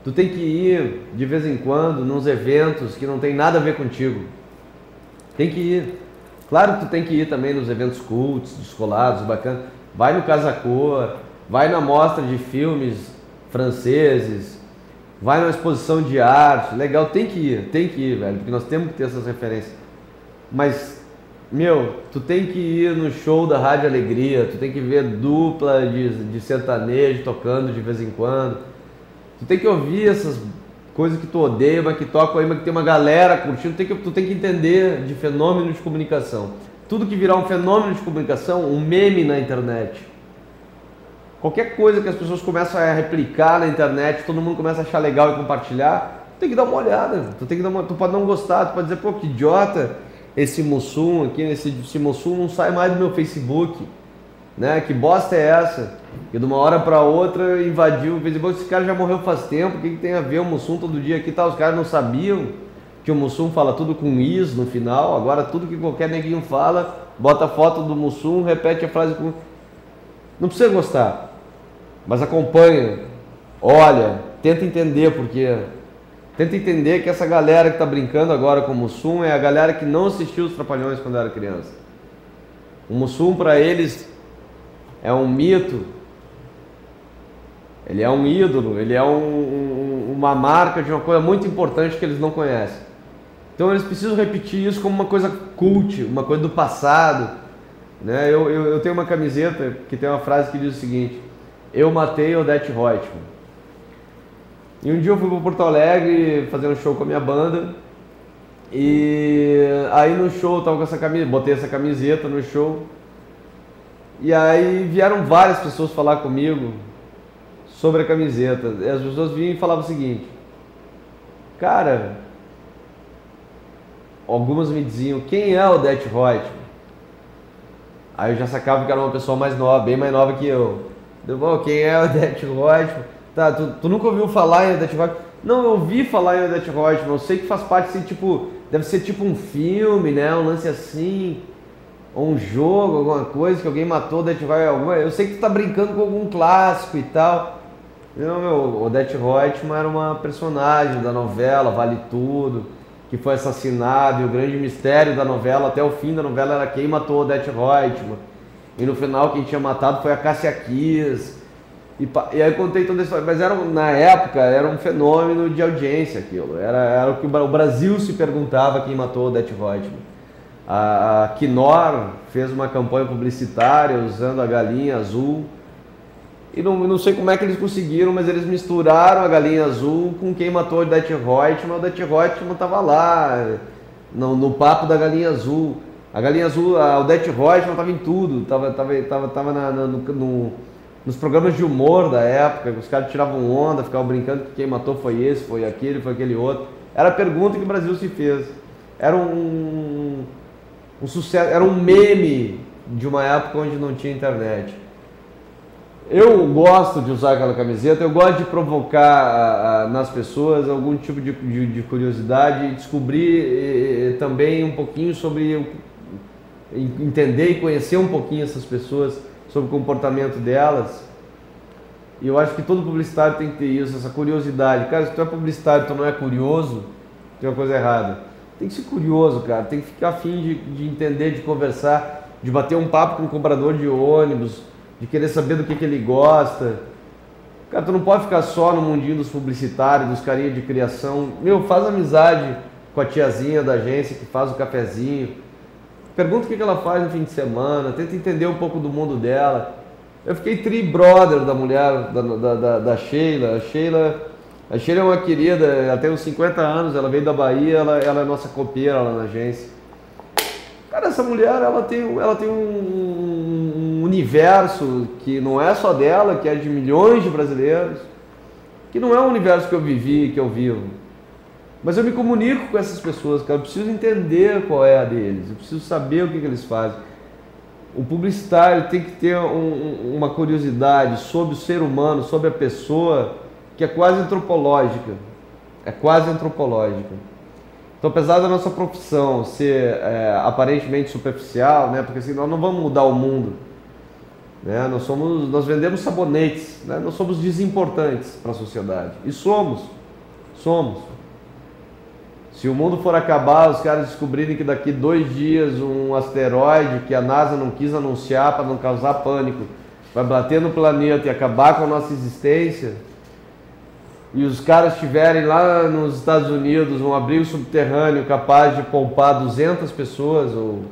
Tu tem que ir de vez em quando nos eventos que não tem nada a ver contigo. Tem que ir. Claro que tu tem que ir também nos eventos cultos, descolados, bacanas. Vai no Casa Cor, vai na mostra de filmes franceses, vai numa exposição de arte, legal, tem que ir, velho, porque nós temos que ter essas referências. Mas, meu, tu tem que ir no show da Rádio Alegria, tu tem que ver dupla de sertanejo tocando de vez em quando. Tu tem que ouvir essas coisas que tu odeia, mas que tocam aí, mas que tem uma galera curtindo. Tu tem que entender de fenômeno de comunicação. Tudo que virar um fenômeno de comunicação, um meme na internet. Qualquer coisa que as pessoas começam a replicar na internet, todo mundo começa a achar legal e compartilhar, tu tem que dar uma olhada. Tu pode não gostar, tu pode dizer, pô, que idiota esse Mussum aqui, esse Mussum não sai mais do meu Facebook. Né? Que bosta é essa? Que de uma hora para outra invadiu o Facebook. Esse cara já morreu faz tempo, o que tem a ver o Mussum todo dia aqui? Tá? Os caras não sabiam que o Mussum fala tudo com is no final. Agora tudo que qualquer neguinho fala, bota a foto do Mussum, repete a frase com... Não precisa gostar, mas acompanha, olha, tenta entender porque... Tenta entender que essa galera que está brincando agora com o Mussum é a galera que não assistiu os Trapalhões quando era criança. O Mussum para eles é um mito, ele é um ídolo, ele é uma marca de uma coisa muito importante que eles não conhecem. Então eles precisam repetir isso como uma coisa cult, uma coisa do passado. Né? Eu tenho uma camiseta que tem uma frase que diz o seguinte: eu matei Odete Roitman. E um dia eu fui para Porto Alegre fazer um show com a minha banda. E aí no show eu tava com essa camiseta, botei essa camiseta no show. E aí vieram várias pessoas falar comigo sobre a camiseta. E as pessoas vinham e falavam o seguinte: cara, algumas me diziam, quem é Odete Roitman? Aí eu já sacava que era uma pessoa mais nova, bem mais nova que eu. Quem é Odete Roitman? Tá, tu nunca ouviu falar em Odete Roitman? Não, eu ouvi falar em Odete Roitman, eu sei que faz parte assim, tipo, deve ser tipo um filme, né, um lance assim, ou um jogo, alguma coisa, que alguém matou Odete Roitman, eu sei que tu tá brincando com algum clássico e tal. Não, meu, Odete Roitman era uma personagem da novela Vale Tudo, que foi assassinado, e o grande mistério da novela, até o fim da novela, era quem matou Odete Roitman. E no final quem tinha matado foi a Cássia Kiss. E aí eu contei toda a história, mas na época era um fenômeno de audiência aquilo. Era o que o Brasil se perguntava quem matou Odete Roitman. A Knorr fez uma campanha publicitária usando a galinha azul. E não sei como é que eles conseguiram, mas eles misturaram a galinha azul com quem matou Odete Roitman. A Odete Roitman estava lá, no papo da galinha azul. A galinha azul, a Odete Roitman estava em tudo, estava nos programas de humor da época, os caras tiravam onda, ficavam brincando que quem matou foi esse, foi aquele outro. Era a pergunta que o Brasil se fez. Era um sucesso, era um meme de uma época onde não tinha internet. Eu gosto de usar aquela camiseta, eu gosto de provocar nas pessoas algum tipo de curiosidade e descobrir também um pouquinho sobre, entender e conhecer um pouquinho essas pessoas, sobre o comportamento delas. E eu acho que todo publicitário tem que ter isso, essa curiosidade. Cara, se tu é publicitário e tu não é curioso, tem uma coisa errada. Tem que ser curioso, cara, tem que ficar afim de entender, de conversar, de bater um papo com um comprador de ônibus, de querer saber do que ele gosta. Cara, tu não pode ficar só no mundinho dos publicitários, dos carinhas de criação. Meu, faz amizade com a tiazinha da agência que faz o cafezinho. Pergunta o que ela faz no fim de semana, tenta entender um pouco do mundo dela. Eu fiquei tri-brother da mulher, da Sheila. A Sheila é uma querida, ela tem uns 50 anos, ela veio da Bahia, ela é nossa copeira lá na agência. essa mulher, ela tem um universo que não é só dela, que é de milhões de brasileiros, que não é um universo que eu vivi, que eu vivo. Mas eu me comunico com essas pessoas, cara, eu preciso entender qual é a deles, eu preciso saber o que eles fazem. O publicitário tem que ter uma curiosidade sobre o ser humano, sobre a pessoa, que é quase antropológica. É quase antropológica. Então, apesar da nossa profissão ser aparentemente superficial, né, porque assim, nós não vamos mudar o mundo, né, nós vendemos sabonetes, né, nós somos desimportantes para a sociedade. E somos. Se o mundo for acabar, os caras descobrirem que daqui 2 dias um asteroide que a NASA não quis anunciar para não causar pânico vai bater no planeta e acabar com a nossa existência, e os caras estiverem lá nos Estados Unidos, um abrigo subterrâneo capaz de poupar 200 pessoas, ou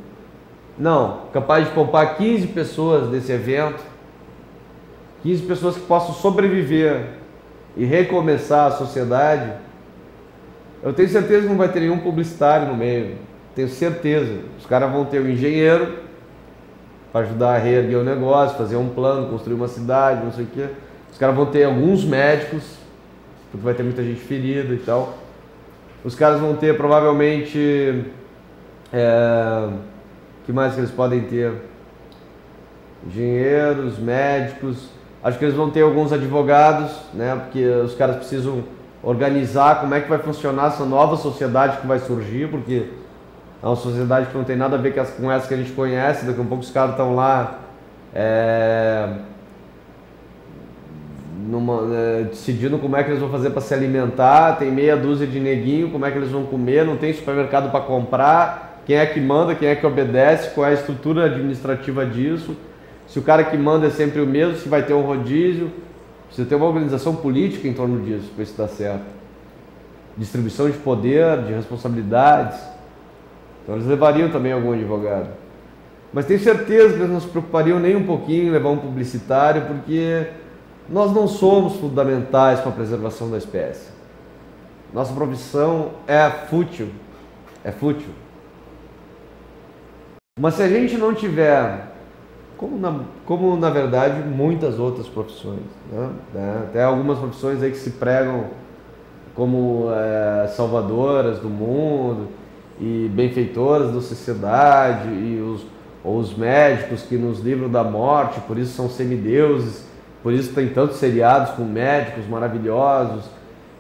não, capaz de poupar 15 pessoas desse evento, 15 pessoas que possam sobreviver e recomeçar a sociedade, eu tenho certeza que não vai ter nenhum publicitário no meio. Tenho certeza. Os caras vão ter um engenheiro para ajudar a reerguer o negócio, fazer um plano, construir uma cidade, não sei o quê. Os caras vão ter alguns médicos, porque vai ter muita gente ferida e tal. Os caras vão ter provavelmente... que mais que eles podem ter? Engenheiros, médicos. Acho que eles vão ter alguns advogados, né? Porque os caras precisam organizar como é que vai funcionar essa nova sociedade que vai surgir, porque é uma sociedade que não tem nada a ver com essa que a gente conhece. Daqui a um pouco os caras estão lá decidindo como é que eles vão fazer para se alimentar, tem meia dúzia de neguinho, como é que eles vão comer, não tem supermercado para comprar, quem é que manda, quem é que obedece, qual é a estrutura administrativa disso, se o cara que manda é sempre o mesmo, se vai ter um rodízio. Precisa ter uma organização política em torno disso, para isso dar certo. Distribuição de poder, de responsabilidades. Então eles levariam também algum advogado. Mas tenho certeza que eles não se preocupariam nem um pouquinho em levar um publicitário, porque nós não somos fundamentais para a preservação da espécie. Nossa profissão é fútil. É fútil. Mas se a gente não tiver... Como na verdade muitas outras profissões, né? Até algumas profissões aí que se pregam como salvadoras do mundo e benfeitoras da sociedade, e os médicos que nos livram da morte, por isso são semideuses, por isso tem tantos seriados com médicos maravilhosos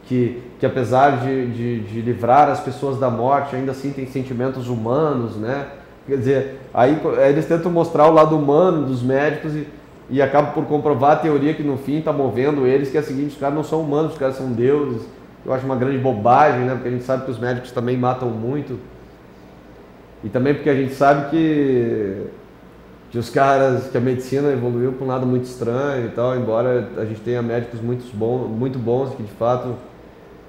que apesar de livrar as pessoas da morte, ainda assim tem sentimentos humanos, né? Quer dizer, aí eles tentam mostrar o lado humano dos médicos e acabam por comprovar a teoria que no fim está movendo eles, que é a seguinte: os caras não são humanos, os caras são deuses. Eu acho uma grande bobagem, né? Porque a gente sabe que os médicos também matam muito. E também porque a gente sabe que a medicina evoluiu para um lado muito estranho e tal, embora a gente tenha médicos muito bons que de fato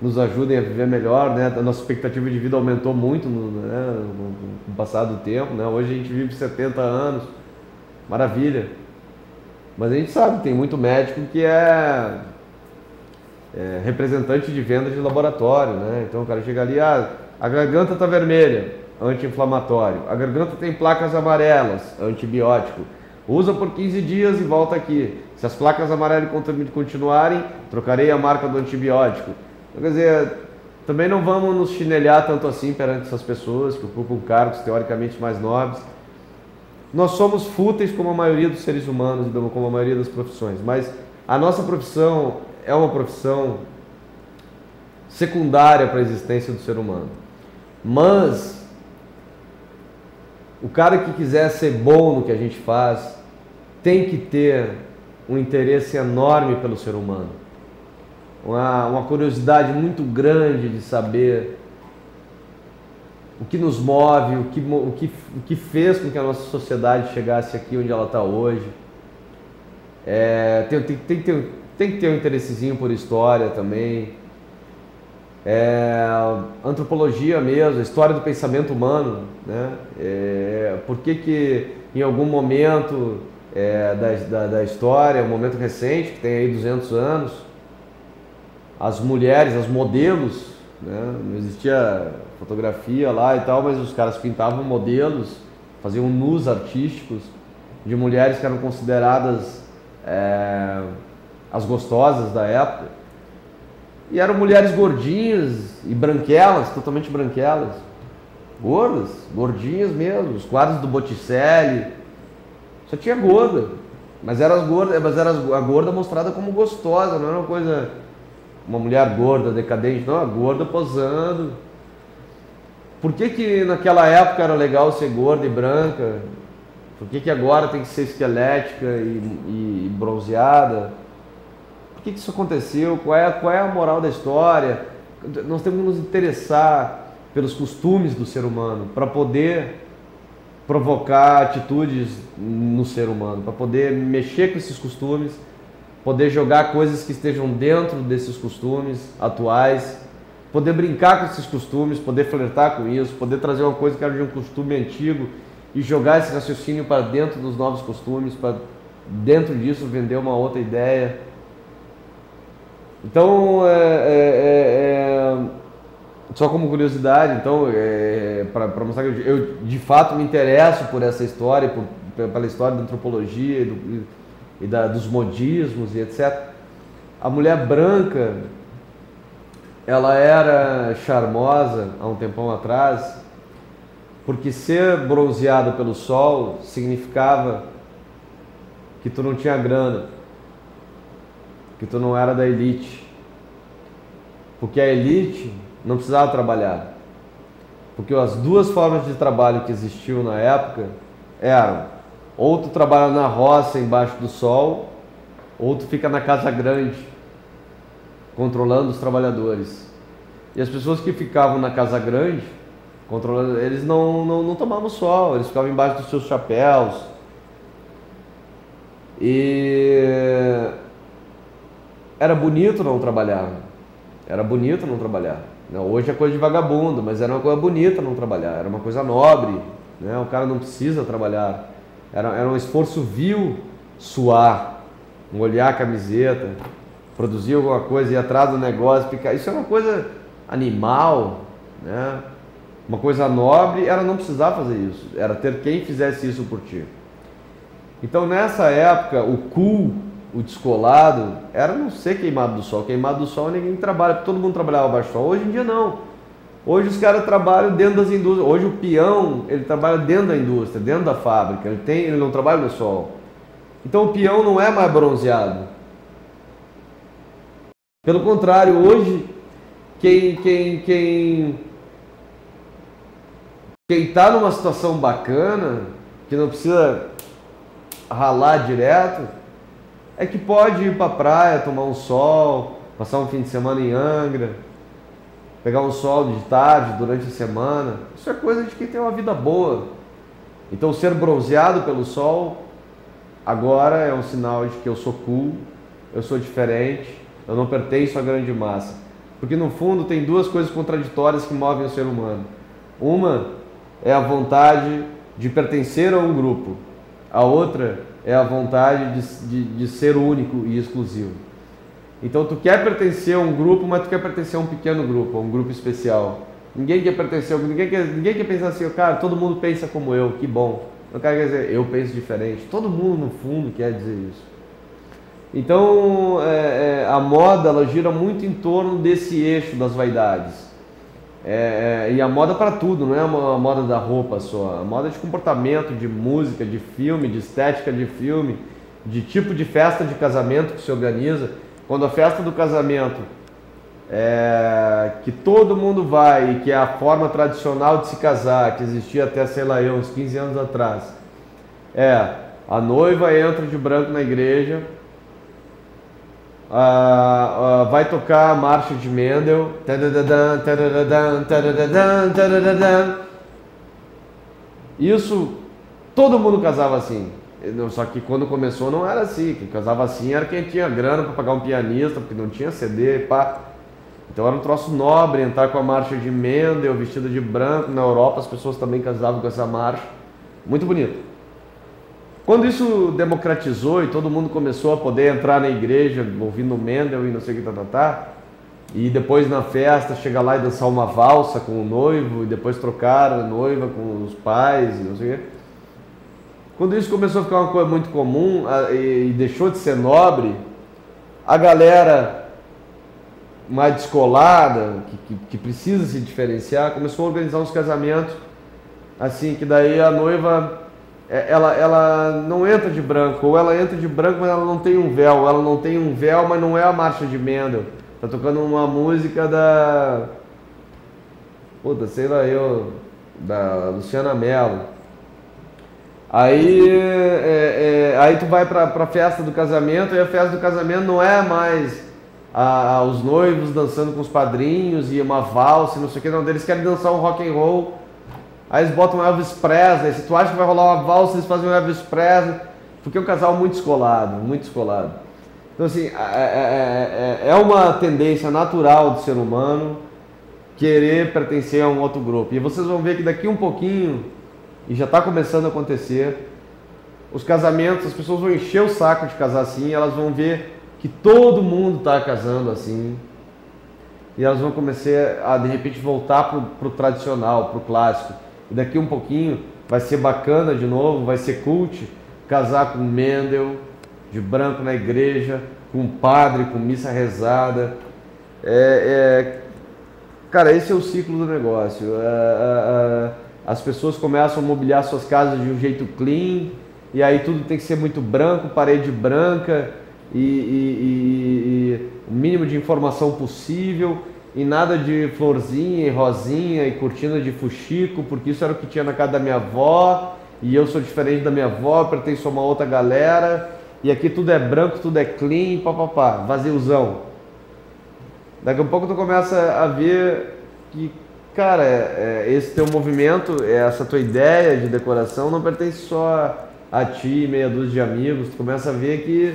nos ajudem a viver melhor, né? A nossa expectativa de vida aumentou muito no passar do tempo, né? Hoje a gente vive 70 anos, maravilha. Mas a gente sabe que tem muito médico que é representante de venda de laboratório, né? Então o cara chega ali, a garganta está vermelha, anti-inflamatório. A garganta tem placas amarelas, antibiótico. Usa por 15 dias e volta aqui. Se as placas amarelas continuarem, trocarei a marca do antibiótico. Quer dizer, também não vamos nos chinelhar tanto assim perante essas pessoas que ocupam cargos teoricamente mais nobres. Nós somos fúteis como a maioria dos seres humanos, como a maioria das profissões, mas a nossa profissão é uma profissão secundária para a existência do ser humano. Mas o cara que quiser ser bom no que a gente faz tem que ter um interesse enorme pelo ser humano. Uma curiosidade muito grande de saber o que nos move, o que fez com que a nossa sociedade chegasse aqui onde ela está hoje. Tem que ter um interessezinho por história também. Antropologia mesmo, a história do pensamento humano, né? Por que em algum momento da história, um momento recente, que tem aí 200 anos, as mulheres, as modelos, né? Não existia fotografia lá e tal, mas os caras pintavam modelos faziam nus artísticos de mulheres que eram consideradas as gostosas da época. E eram mulheres gordinhas e branquelas, totalmente branquelas. Gordas, gordinhas mesmo, os quadros do Botticelli. Só tinha gorda. Mas era a gorda mostrada como gostosa, não era uma coisa, uma mulher gorda, decadente, não, a gorda posando. Por que naquela época era legal ser gorda e branca? Por que agora tem que ser esquelética e bronzeada? Por que isso aconteceu? Qual é a moral da história? Nós temos que nos interessar pelos costumes do ser humano para poder provocar atitudes no ser humano, para poder mexer com esses costumes, poder jogar coisas que estejam dentro desses costumes atuais, poder brincar com esses costumes, poder flertar com isso, poder trazer uma coisa que era de um costume antigo e jogar esse raciocínio para dentro dos novos costumes, para dentro disso vender uma outra ideia. Então, só como curiosidade, então, para mostrar que eu de fato me interesso por essa história, pela história da antropologia dos modismos e etc. A mulher branca, ela era charmosa há um tempão atrás, porque ser bronzeado pelo sol significava que tu não tinha grana, que tu não era da elite, porque a elite não precisava trabalhar, porque as duas formas de trabalho que existiam na época eram: ou tu trabalha na roça embaixo do sol, ou tu fica na casa grande controlando os trabalhadores. E as pessoas que ficavam na casa grande controlando, eles não tomavam sol, eles ficavam embaixo dos seus chapéus. E era bonito não trabalhar. Era bonito não trabalhar. Hoje é coisa de vagabundo, mas era uma coisa bonita não trabalhar. Era uma coisa nobre, né? O cara não precisa trabalhar. Era um esforço vil suar, molhar a camiseta, produzir alguma coisa, ir atrás do negócio, ficar. Isso é uma coisa animal, né? Uma coisa nobre era não precisar fazer isso. Era ter quem fizesse isso por ti. Então nessa época, o cool, o descolado, era não ser queimado do sol. Queimado do sol ninguém trabalha, porque todo mundo trabalhava abaixo do sol. Hoje em dia não. Hoje os caras trabalham dentro das indústrias. Hoje o peão, ele trabalha dentro da indústria, dentro da fábrica. Ele não trabalha no sol. Então o peão não é mais bronzeado. Pelo contrário, hoje quem está numa situação bacana, que não precisa ralar direto, é que pode ir para a praia, tomar um sol, passar um fim de semana em Angra, pegar um sol de tarde durante a semana. Isso é coisa de quem tem uma vida boa. Então ser bronzeado pelo sol agora é um sinal de que eu sou cool, eu sou diferente, eu não pertenço à grande massa. Porque no fundo tem duas coisas contraditórias que movem o ser humano. Uma é a vontade de pertencer a um grupo. A outra é a vontade de ser único e exclusivo. Então tu quer pertencer a um grupo, mas tu quer pertencer a um pequeno grupo, a um grupo especial. Ninguém quer pertencer, ninguém quer pensar assim, cara, todo mundo pensa como eu, que bom. O cara quer dizer, eu penso diferente. Todo mundo no fundo quer dizer isso. Então a moda, ela gira muito em torno desse eixo das vaidades. E a moda para tudo, não é a moda da roupa só. A moda de comportamento, de música, de filme, de estética de filme, de tipo de festa de casamento que se organiza. Quando a festa do casamento, que todo mundo vai, e que é a forma tradicional de se casar, que existia até, sei lá, uns 15 anos atrás, a noiva entra de branco na igreja, vai tocar a marcha de Mendel, isso, todo mundo casava assim. Só que quando começou não era assim. Quem casava assim era quem tinha grana para pagar um pianista, porque não tinha CD, pá. Então era um troço nobre entrar com a marcha de Mendel, vestida de branco. Na Europa as pessoas também casavam com essa marcha. Muito bonito. Quando isso democratizou e todo mundo começou a poder entrar na igreja ouvindo Mendel e não sei o que, e depois na festa chegar lá e dançar uma valsa com o noivo, e depois trocar a noiva com os pais e não sei o que, Quando isso começou a ficar uma coisa muito comum e deixou de ser nobre, a galera mais descolada, que precisa se diferenciar, começou a organizar uns casamentos, assim, que daí a noiva, ela não entra de branco, ou ela entra de branco, mas ela não tem um véu, ou ela não tem um véu, mas não é a marcha de Mendel. Tá tocando uma música da... Puta, sei lá eu, da Luciana Mello. Aí tu vai pra festa do casamento, e a festa do casamento não é mais os noivos dançando com os padrinhos e uma valsa, não sei o que, não, eles querem dançar um rock and roll. Aí eles botam Elvis Presley. Se tu acha que vai rolar uma valsa, eles fazem um Elvis Presley, porque é um casal muito descolado, muito descolado. Então assim, é uma tendência natural do ser humano querer pertencer a um outro grupo. E vocês vão ver que daqui um pouquinho, e já está começando a acontecer, os casamentos, as pessoas vão encher o saco de casar assim, elas vão ver que todo mundo está casando assim, e elas vão começar a de repente voltar para o tradicional, para o clássico. E daqui um pouquinho vai ser bacana de novo, vai ser cult, casar com Mendel, de branco na igreja, com um padre, com missa rezada. Cara, esse é o ciclo do negócio. As pessoas começam a mobiliar suas casas de um jeito clean, e aí tudo tem que ser muito branco, parede branca, e o mínimo de informação possível, e nada de florzinha e rosinha e cortina de fuxico, porque isso era o que tinha na casa da minha avó, e eu sou diferente da minha avó, pertenço a uma outra galera, e aqui tudo é branco, tudo é clean, papapá, vaziozão. Daqui a pouco tu começa a ver que, cara, esse teu movimento, essa tua ideia de decoração não pertence só a ti e meia dúzia de amigos. Tu começa a ver que,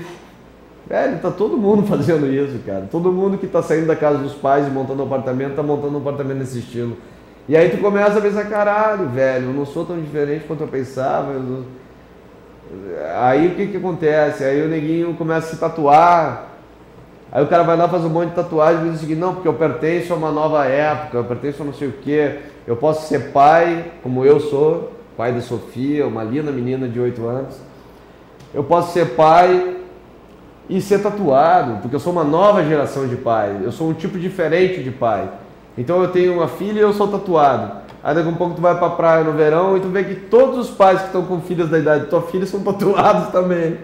velho, tá todo mundo fazendo isso, cara. Todo mundo que tá saindo da casa dos pais e montando um apartamento, tá montando um apartamento nesse estilo. E aí tu começa a pensar, caralho, velho, eu não sou tão diferente quanto eu pensava. Aí o que acontece? Aí o neguinho começa a se tatuar. Aí o cara vai lá, faz um monte de tatuagem e diz o seguinte: não, porque eu pertenço a uma nova época, eu pertenço a não sei o que, eu posso ser pai, como eu sou, pai da Sofia, uma linda menina de 8 anos, eu posso ser pai e ser tatuado, porque eu sou uma nova geração de pai, eu sou um tipo diferente de pai, então eu tenho uma filha e eu sou tatuado. Aí daqui a um pouco tu vai pra praia no verão e tu vê que todos os pais que estão com filhas da idade de tua filha são tatuados também.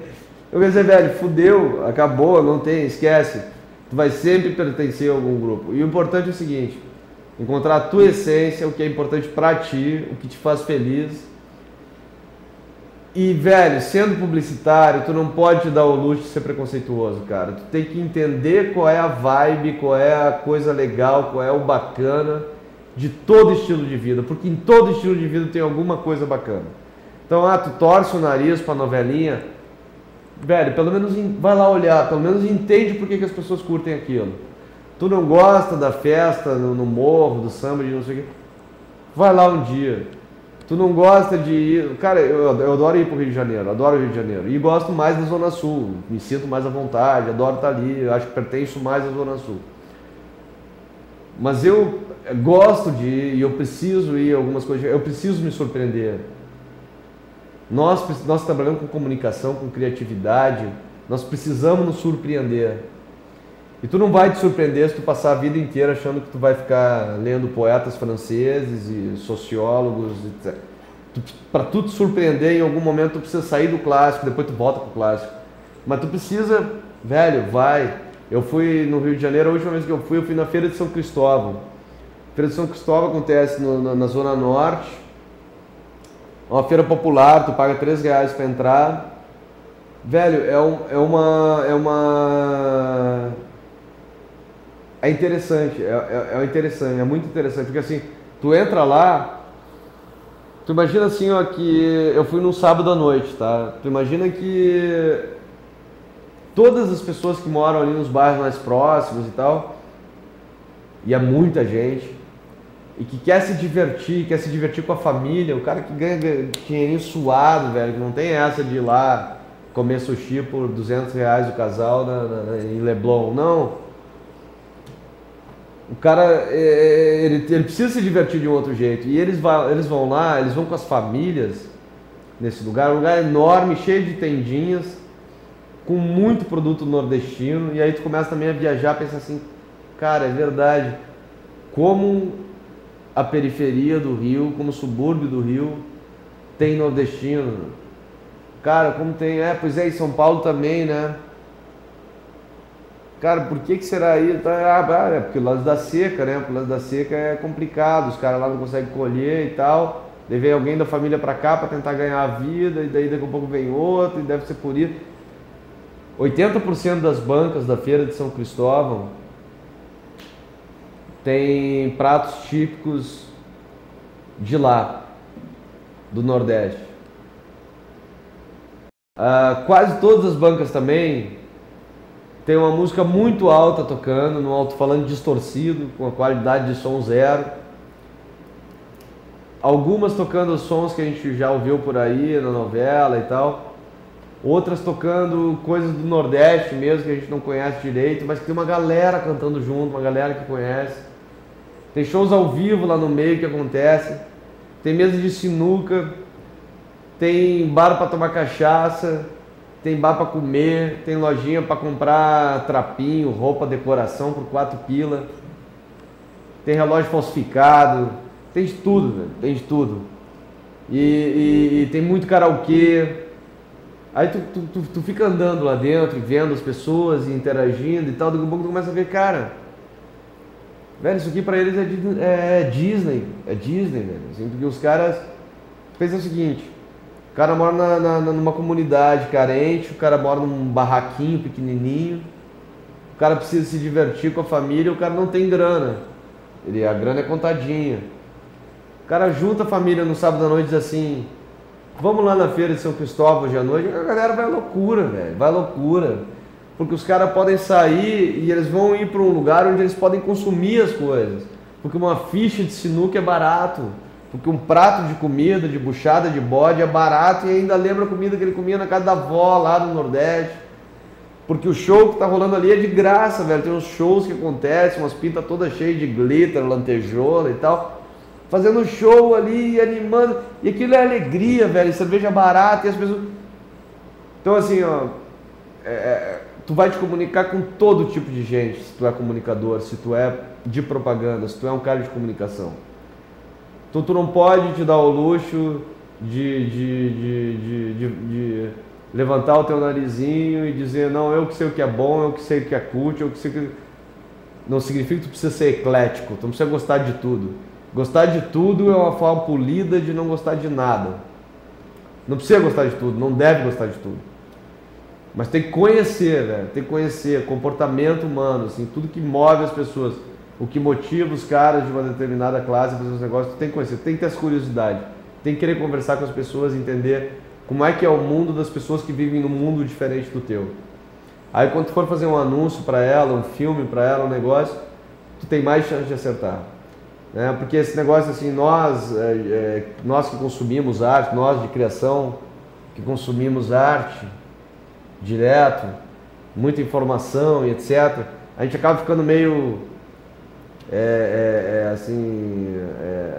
Eu quero dizer, velho, fudeu, acabou, não tem, esquece. Tu vai sempre pertencer a algum grupo. E o importante é o seguinte: encontrar a tua essência, o que é importante pra ti, o que te faz feliz. E, velho, sendo publicitário, tu não pode te dar o luxo de ser preconceituoso, cara. Tu tem que entender qual é a vibe, qual é a coisa legal, qual é o bacana de todo estilo de vida. Porque em todo estilo de vida tem alguma coisa bacana. Então, tu torce o nariz pra novelinha, velho, pelo menos vai lá olhar, pelo menos entende por que as pessoas curtem aquilo. Tu não gosta da festa no morro, do samba, de não sei o que, vai lá um dia. Tu não gosta de ir... Cara, eu adoro ir pro Rio de Janeiro, adoro o Rio de Janeiro. E gosto mais da Zona Sul, me sinto mais à vontade, adoro estar ali, acho que pertenço mais à Zona Sul. Mas eu gosto de ir, e eu preciso ir algumas coisas, eu preciso me surpreender. Nós trabalhamos com comunicação, com criatividade, nós precisamos nos surpreender. E tu não vai te surpreender se tu passar a vida inteira achando que tu vai ficar lendo poetas franceses e sociólogos, etc. Para tu te surpreender, em algum momento tu precisa sair do clássico, depois tu volta pro clássico. Mas tu precisa, velho, vai. Eu fui no Rio de Janeiro, a última vez que eu fui na Feira de São Cristóvão. A Feira de São Cristóvão acontece na Zona Norte. É uma feira popular, tu paga R$3 para entrar. Velho, é interessante, interessante, é muito interessante, porque assim, tu entra lá, tu imagina assim, ó, que eu fui num sábado à noite, tá? Tu imagina que todas as pessoas que moram ali nos bairros mais próximos e tal, e é muita gente, e que quer se divertir com a família, o cara que ganha dinheirinho suado, velho, que não tem essa de ir lá comer sushi por R$200 o casal em Leblon, não. O cara, ele precisa se divertir de um outro jeito. E eles vão lá, eles vão com as famílias. nesse lugar. Um lugar enorme, cheio de tendinhas, com muito produto nordestino. E aí tu começa também a viajar, pensar assim, cara, é verdade, como a periferia do Rio, como o subúrbio do Rio tem nordestino. Cara, como tem, pois é, em São Paulo também, né? Cara, por que será isso? É porque o lado da seca, né? O lado da seca é complicado, os caras lá não conseguem colher e tal. Daí vem alguém da família pra cá pra tentar ganhar a vida, e daí daqui a pouco vem outro, e deve ser por isso. 80% das bancas da Feira de São Cristóvão tem pratos típicos de lá, do Nordeste. Quase todas as bancas também tem uma música muito alta tocando, num alto-falante distorcido, com a qualidade de som zero. Algumas tocando os sons que a gente já ouviu por aí na novela e tal. Outras tocando coisas do Nordeste mesmo, que a gente não conhece direito, mas que tem uma galera cantando junto, uma galera que conhece. Tem shows ao vivo lá no meio que acontece. Tem mesa de sinuca. Tem bar para tomar cachaça. Tem bar para comer. Tem lojinha para comprar trapinho, roupa, decoração por 4 pila. Tem relógio falsificado. Tem de tudo, velho. Tem de tudo. E tem muito karaokê. Aí tu fica andando lá dentro e vendo as pessoas e interagindo e tal. Daqui a pouco tu começa a ver, cara, velho, isso aqui pra eles é Disney. É Disney, velho. Assim, porque os caras pensam o seguinte: o cara mora numa comunidade carente, o cara mora num barraquinho pequenininho, o cara precisa se divertir com a família, o cara não tem grana. A grana é contadinha. O cara junta a família no sábado à noite e diz assim: vamos lá na Feira de São Cristóvão hoje à noite. A galera vai à loucura, velho. Vai à loucura. Porque os caras podem sair e eles vão ir para um lugar onde eles podem consumir as coisas. Porque uma ficha de sinuca é barato. Porque um prato de comida, de buchada de bode é barato e ainda lembra a comida que ele comia na casa da avó lá no Nordeste. Porque o show que tá rolando ali é de graça, velho. Tem uns shows que acontecem, umas pintas todas cheias de glitter, lantejoula e tal. Fazendo show ali, animando. E aquilo é alegria, velho. Cerveja barata e as pessoas... Então assim, ó... tu vai te comunicar com todo tipo de gente, se tu é comunicador, se tu é de propaganda, se tu é um cara de comunicação. Então tu não pode te dar o luxo de levantar o teu narizinho e dizer, não, eu que sei o que é bom, eu que sei o que é cult, eu que sei o que... Não significa que tu precisa ser eclético, tu não precisa gostar de tudo. Gostar de tudo é uma forma polida de não gostar de nada. Não precisa gostar de tudo, não deve gostar de tudo. Mas tem que conhecer, velho. Tem que conhecer comportamento humano, assim, tudo que move as pessoas, o que motiva os caras de uma determinada classe a fazer os negócios, tu tem que conhecer, tem que ter essa curiosidade, tem que querer conversar com as pessoas, entender como é que é o mundo das pessoas que vivem num mundo diferente do teu. Aí quando tu for fazer um anúncio para ela, um filme para ela, um negócio, tu tem mais chance de acertar. Porque esse negócio assim, nós que consumimos arte, nós de criação, que consumimos arte direto, muita informação e etc., a gente acaba ficando meio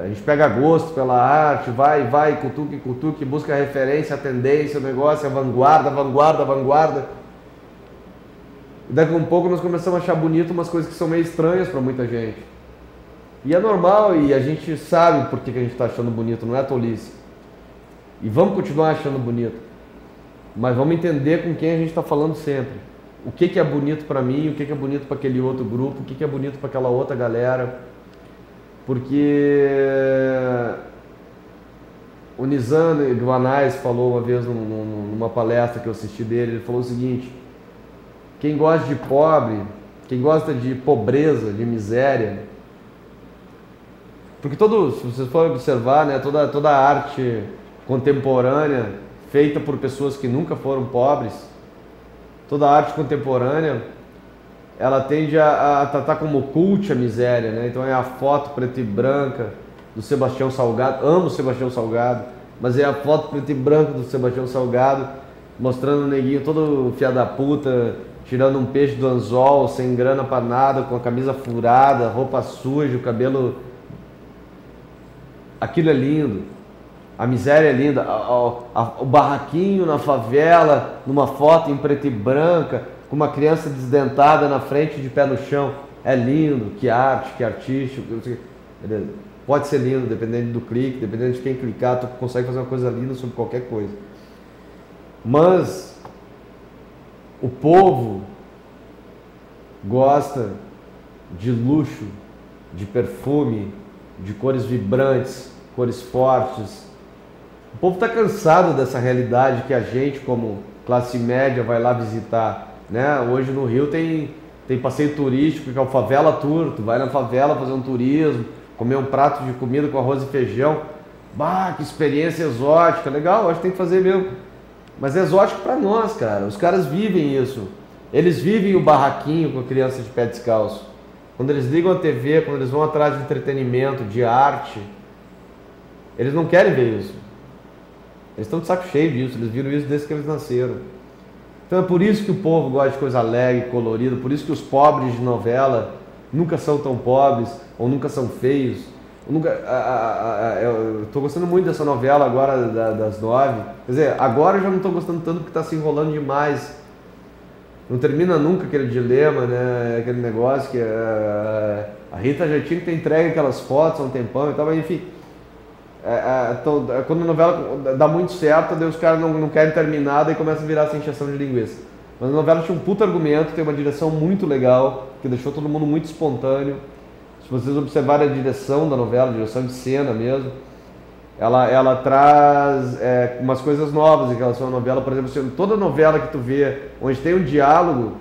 a gente pega gosto pela arte, vai, cutuque, busca a referência, a tendência, o negócio, a vanguarda. E daqui a um pouco nós começamos a achar bonito umas coisas que são meio estranhas para muita gente. E é normal, e a gente sabe por que a gente está achando bonito, não é tolice. E vamos continuar achando bonito. Mas vamos entender com quem a gente está falando sempre. O que é bonito para mim, o que é bonito para aquele outro grupo, o que é bonito para aquela outra galera. Porque o Nizam Guanais falou uma vez numa palestra que eu assisti dele, ele falou o seguinte: quem gosta de pobre, quem gosta de pobreza, de miséria, porque se vocês forem observar, né, toda a arte contemporânea feita por pessoas que nunca foram pobres, toda a arte contemporânea, ela tende a tratar como cult a miséria, né? Então é a foto preta e branca do Sebastião Salgado, amo o Sebastião Salgado, mas é a foto preta e branca do Sebastião Salgado, mostrando o neguinho todo fiado da puta, tirando um peixe do anzol, sem grana pra nada, com a camisa furada, roupa suja, o cabelo... Aquilo é lindo. A miséria é linda, o barraquinho na favela, numa foto em preto e branca, com uma criança desdentada na frente de pé no chão. É lindo, que arte, que artístico. Pode ser lindo, dependendo do clique, dependendo de quem clicar, tu consegue fazer uma coisa linda sobre qualquer coisa. Mas o povo gosta de luxo, de perfume, de cores vibrantes, cores fortes. O povo está cansado dessa realidade que a gente, como classe média, vai lá visitar, né? Hoje no Rio tem passeio turístico, que é o Favela Tour. Tu vai na favela fazer um turismo, comer um prato de comida com arroz e feijão. Bah, que experiência exótica, legal, acho que tem que fazer mesmo. Mas é exótico para nós, cara. Os caras vivem isso. Eles vivem o barraquinho com a criança de pé descalço. Quando eles ligam a TV, quando eles vão atrás de entretenimento, de arte, eles não querem ver isso. Eles estão de saco cheio disso, eles viram isso desde que eles nasceram. Então é por isso que o povo gosta de coisa alegre, colorida, por isso que os pobres de novela nunca são tão pobres, ou nunca são feios. Eu estou gostando muito dessa novela agora das 9. Quer dizer, agora eu já não estou gostando tanto porque está se enrolando demais. Não termina nunca aquele dilema, né? Aquele negócio que a Rita já tinha que ter entregue aquelas fotos há um tempão e tal, mas enfim. Quando a novela dá muito certo, daí os caras não querem terminar e começa a virar essa encheção de linguiça. Mas a novela tinha um puto argumento, tem uma direção muito legal, que deixou todo mundo muito espontâneo. Se vocês observarem a direção da novela, a direção de cena mesmo, ela traz umas coisas novas em relação à novela. Por exemplo, toda novela que tu vê, onde tem um diálogo,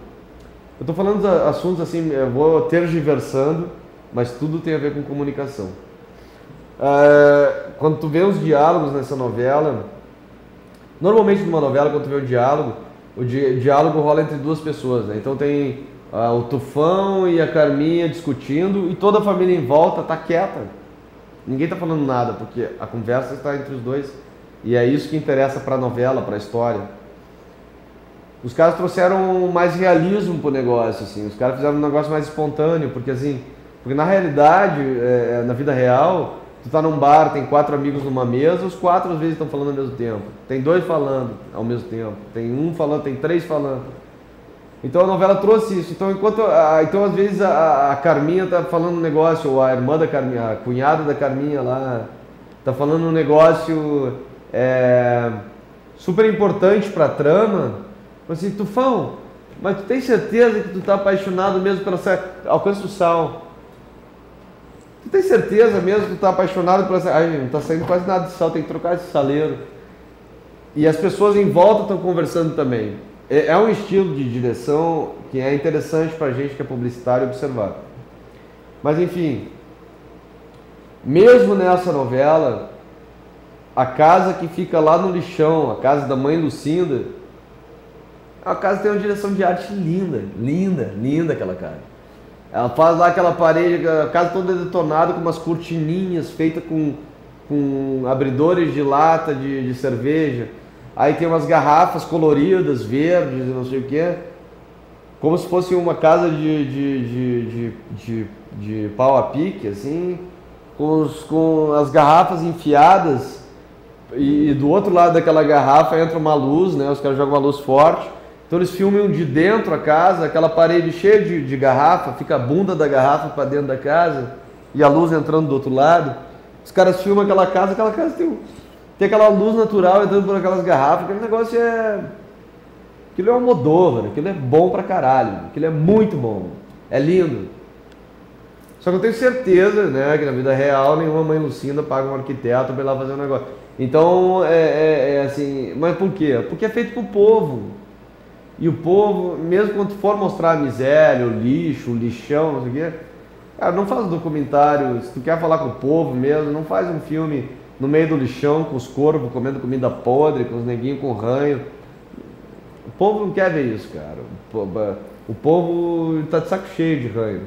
eu estou falando de assuntos assim, eu vou tergiversando, mas tudo tem a ver com comunicação. Quando tu vê os diálogos nessa novela, normalmente numa novela, quando tu vê o diálogo rola entre duas pessoas, né? Então tem o Tufão e a Carminha discutindo e toda a família em volta está quieta. Ninguém está falando nada, porque a conversa está entre os dois. E é isso que interessa para a novela, para a história. Os caras trouxeram mais realismo pro negócio, assim. Os caras fizeram um negócio mais espontâneo, porque na realidade, na vida real, tu tá num bar, tem 4 amigos numa mesa, os 4 às vezes estão falando ao mesmo tempo. Tem 2 falando ao mesmo tempo. Tem 1 falando, tem 3 falando. Então a novela trouxe isso. Então então às vezes a Carminha tá falando um negócio, ou a irmã da Carminha, a cunhada da Carminha lá, tá falando um negócio super importante pra trama. Assim, Tufão, mas tu tem certeza que tu tá apaixonado mesmo pela... Alcança o sal. Tu tem certeza mesmo que tu tá apaixonado por essa... Ai, não tá saindo quase nada de sal, tem que trocar esse saleiro. E as pessoas em volta estão conversando também. É um estilo de direção que é interessante pra gente que é publicitário observar. Mas enfim, mesmo nessa novela, a casa que fica lá no lixão, a casa da mãe Lucinda, a casa tem uma direção de arte linda, linda, linda aquela casa. Ela faz lá aquela parede, a casa toda detonada com umas cortininhas feitas com abridores de lata de cerveja. Aí tem umas garrafas coloridas, verdes, não sei o que, como se fosse uma casa de pau a pique, assim, com as garrafas enfiadas, e do outro lado daquela garrafa entra uma luz, né? Os caras jogam uma luz forte. Então eles filmam de dentro a casa, aquela parede cheia de garrafa, fica a bunda da garrafa para dentro da casa e a luz entrando do outro lado. Os caras filmam aquela casa tem aquela luz natural entrando por aquelas garrafas. Aquele negócio aquilo é Almodóvar, aquilo é bom pra caralho, aquilo é muito bom, é lindo. Só que eu tenho certeza, né, que na vida real nenhuma mãe Lucinda paga um arquiteto para ir lá fazer um negócio. Então assim, mas por quê? Porque é feito pro povo. E o povo, mesmo quando for mostrar a miséria, o lixo, o lixão, não sei o quê, cara, não faz um documentário. Se tu quer falar com o povo mesmo, não faz um filme no meio do lixão, com os corvos comendo comida podre, com os neguinhos com ranho. O povo não quer ver isso, cara. O povo tá de saco cheio de ranho.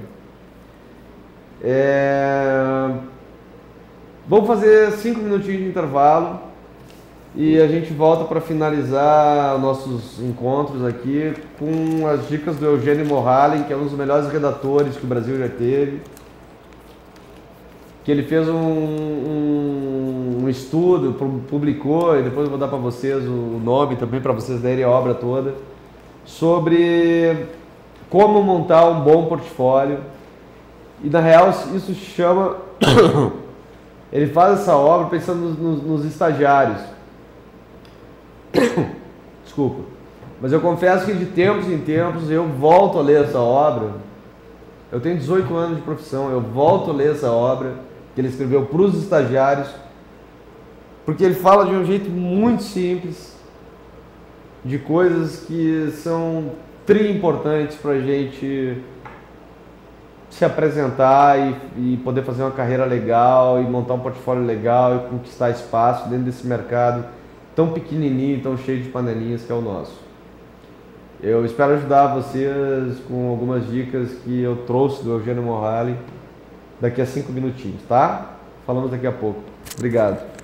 Vamos fazer 5 minutinhos de intervalo. E a gente volta para finalizar nossos encontros aqui com as dicas do Eugênio Mohalem, que é um dos melhores redatores que o Brasil já teve. Que ele fez um um estudo, publicou, e depois eu vou dar para vocês o nome também, para vocês lerem a obra toda, sobre como montar um bom portfólio. E na real isso chama... Ele faz essa obra pensando nos estagiários. Desculpa. Mas eu confesso que de tempos em tempos eu volto a ler essa obra. Eu tenho 18 anos de profissão, eu volto a ler essa obra que ele escreveu para os estagiários, porque ele fala de um jeito muito simples, de coisas que são importantes para a gente se apresentar e poder fazer uma carreira legal e montar um portfólio legal e conquistar espaço dentro desse mercado tão pequenininho, tão cheio de panelinhas que é o nosso. Eu espero ajudar vocês com algumas dicas que eu trouxe do Eugênio Morali daqui a 5 minutinhos, tá? Falamos daqui a pouco. Obrigado.